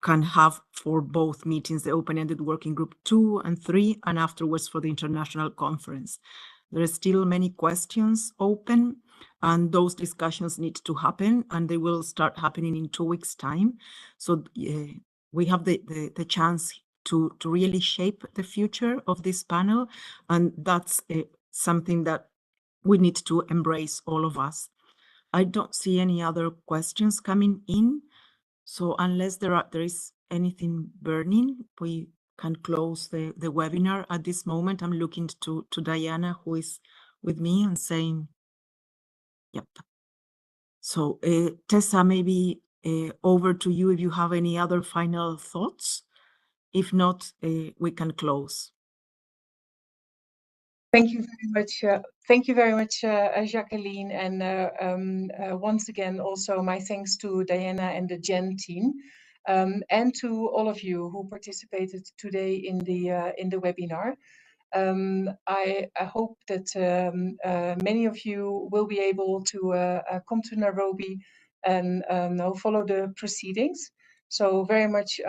can have for both meetings, the open-ended working group 2 and 3, and afterwards for the international conference. There are still many questions open, and those discussions need to happen, and they will start happening in 2 weeks' time. So we have the chance to really shape the future of this panel, and that's something that we need to embrace, all of us. I don't see any other questions coming in. So unless there is anything burning, we can close the webinar at this moment. I'm looking to Diana, who is with me, and saying, yep. So Tessa, maybe over to you if you have any other final thoughts. If not, we can close. Thank you very much. Thank you very much, Jacqueline. And once again, also my thanks to Diana and the Gen team, and to all of you who participated today in the webinar. I hope that many of you will be able to come to Nairobi and follow the proceedings. So very much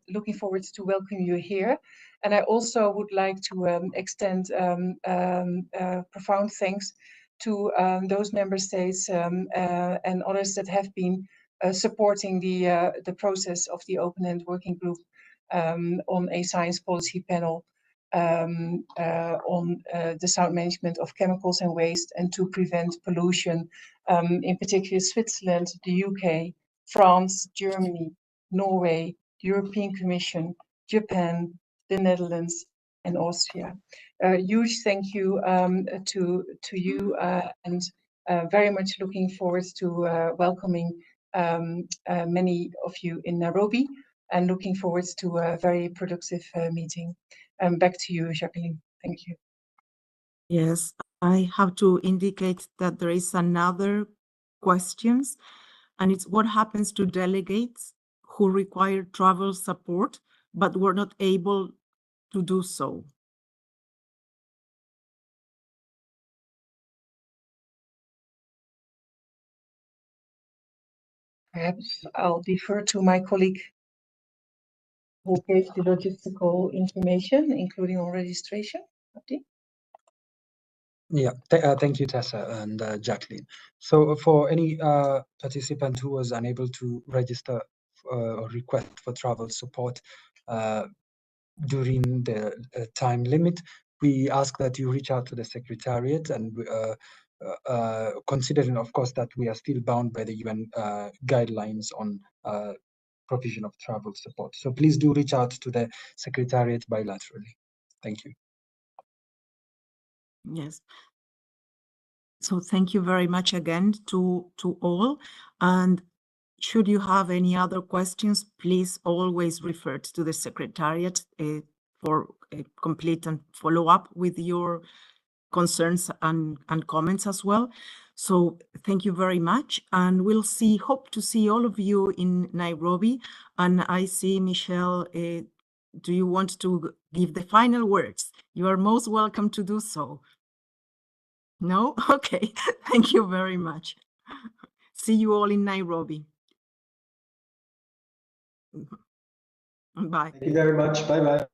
looking forward to welcome you here. And I also would like to extend profound thanks to those member states and others that have been supporting the process of the open-end working group on a science policy panel on the sound management of chemicals and waste and to prevent pollution, in particular Switzerland, the UK, France, Germany, Norway, the European Commission, Japan, the Netherlands, and Austria. Huge thank you to you, and very much looking forward to welcoming many of you in Nairobi, and looking forward to a very productive meeting. Back to you, Jacqueline. Thank you. Yes, I have to indicate that there is another questions, and it's what happens to delegates who require travel support but were not able to do so. Perhaps I'll defer to my colleague who gave the logistical information, including on registration. Abdi? Yeah, thank you, Tessa and Jacqueline. So for any participant who was unable to register or request for travel support during the time limit, we ask that you reach out to the Secretariat, and considering, of course, that we are still bound by the UN guidelines on provision of travel support. So please do reach out to the Secretariat bilaterally. Thank you. Yes. So thank you very much again to all. And should you have any other questions, please always refer to the Secretariat for a complete and follow-up with your concerns and comments as well. So thank you very much. And we'll hope to see all of you in Nairobi. And I see, Michelle, do you want to give the final words? You are most welcome to do so. No? Okay. Thank you very much. See you all in Nairobi. Bye. Thank you very much. Bye-bye.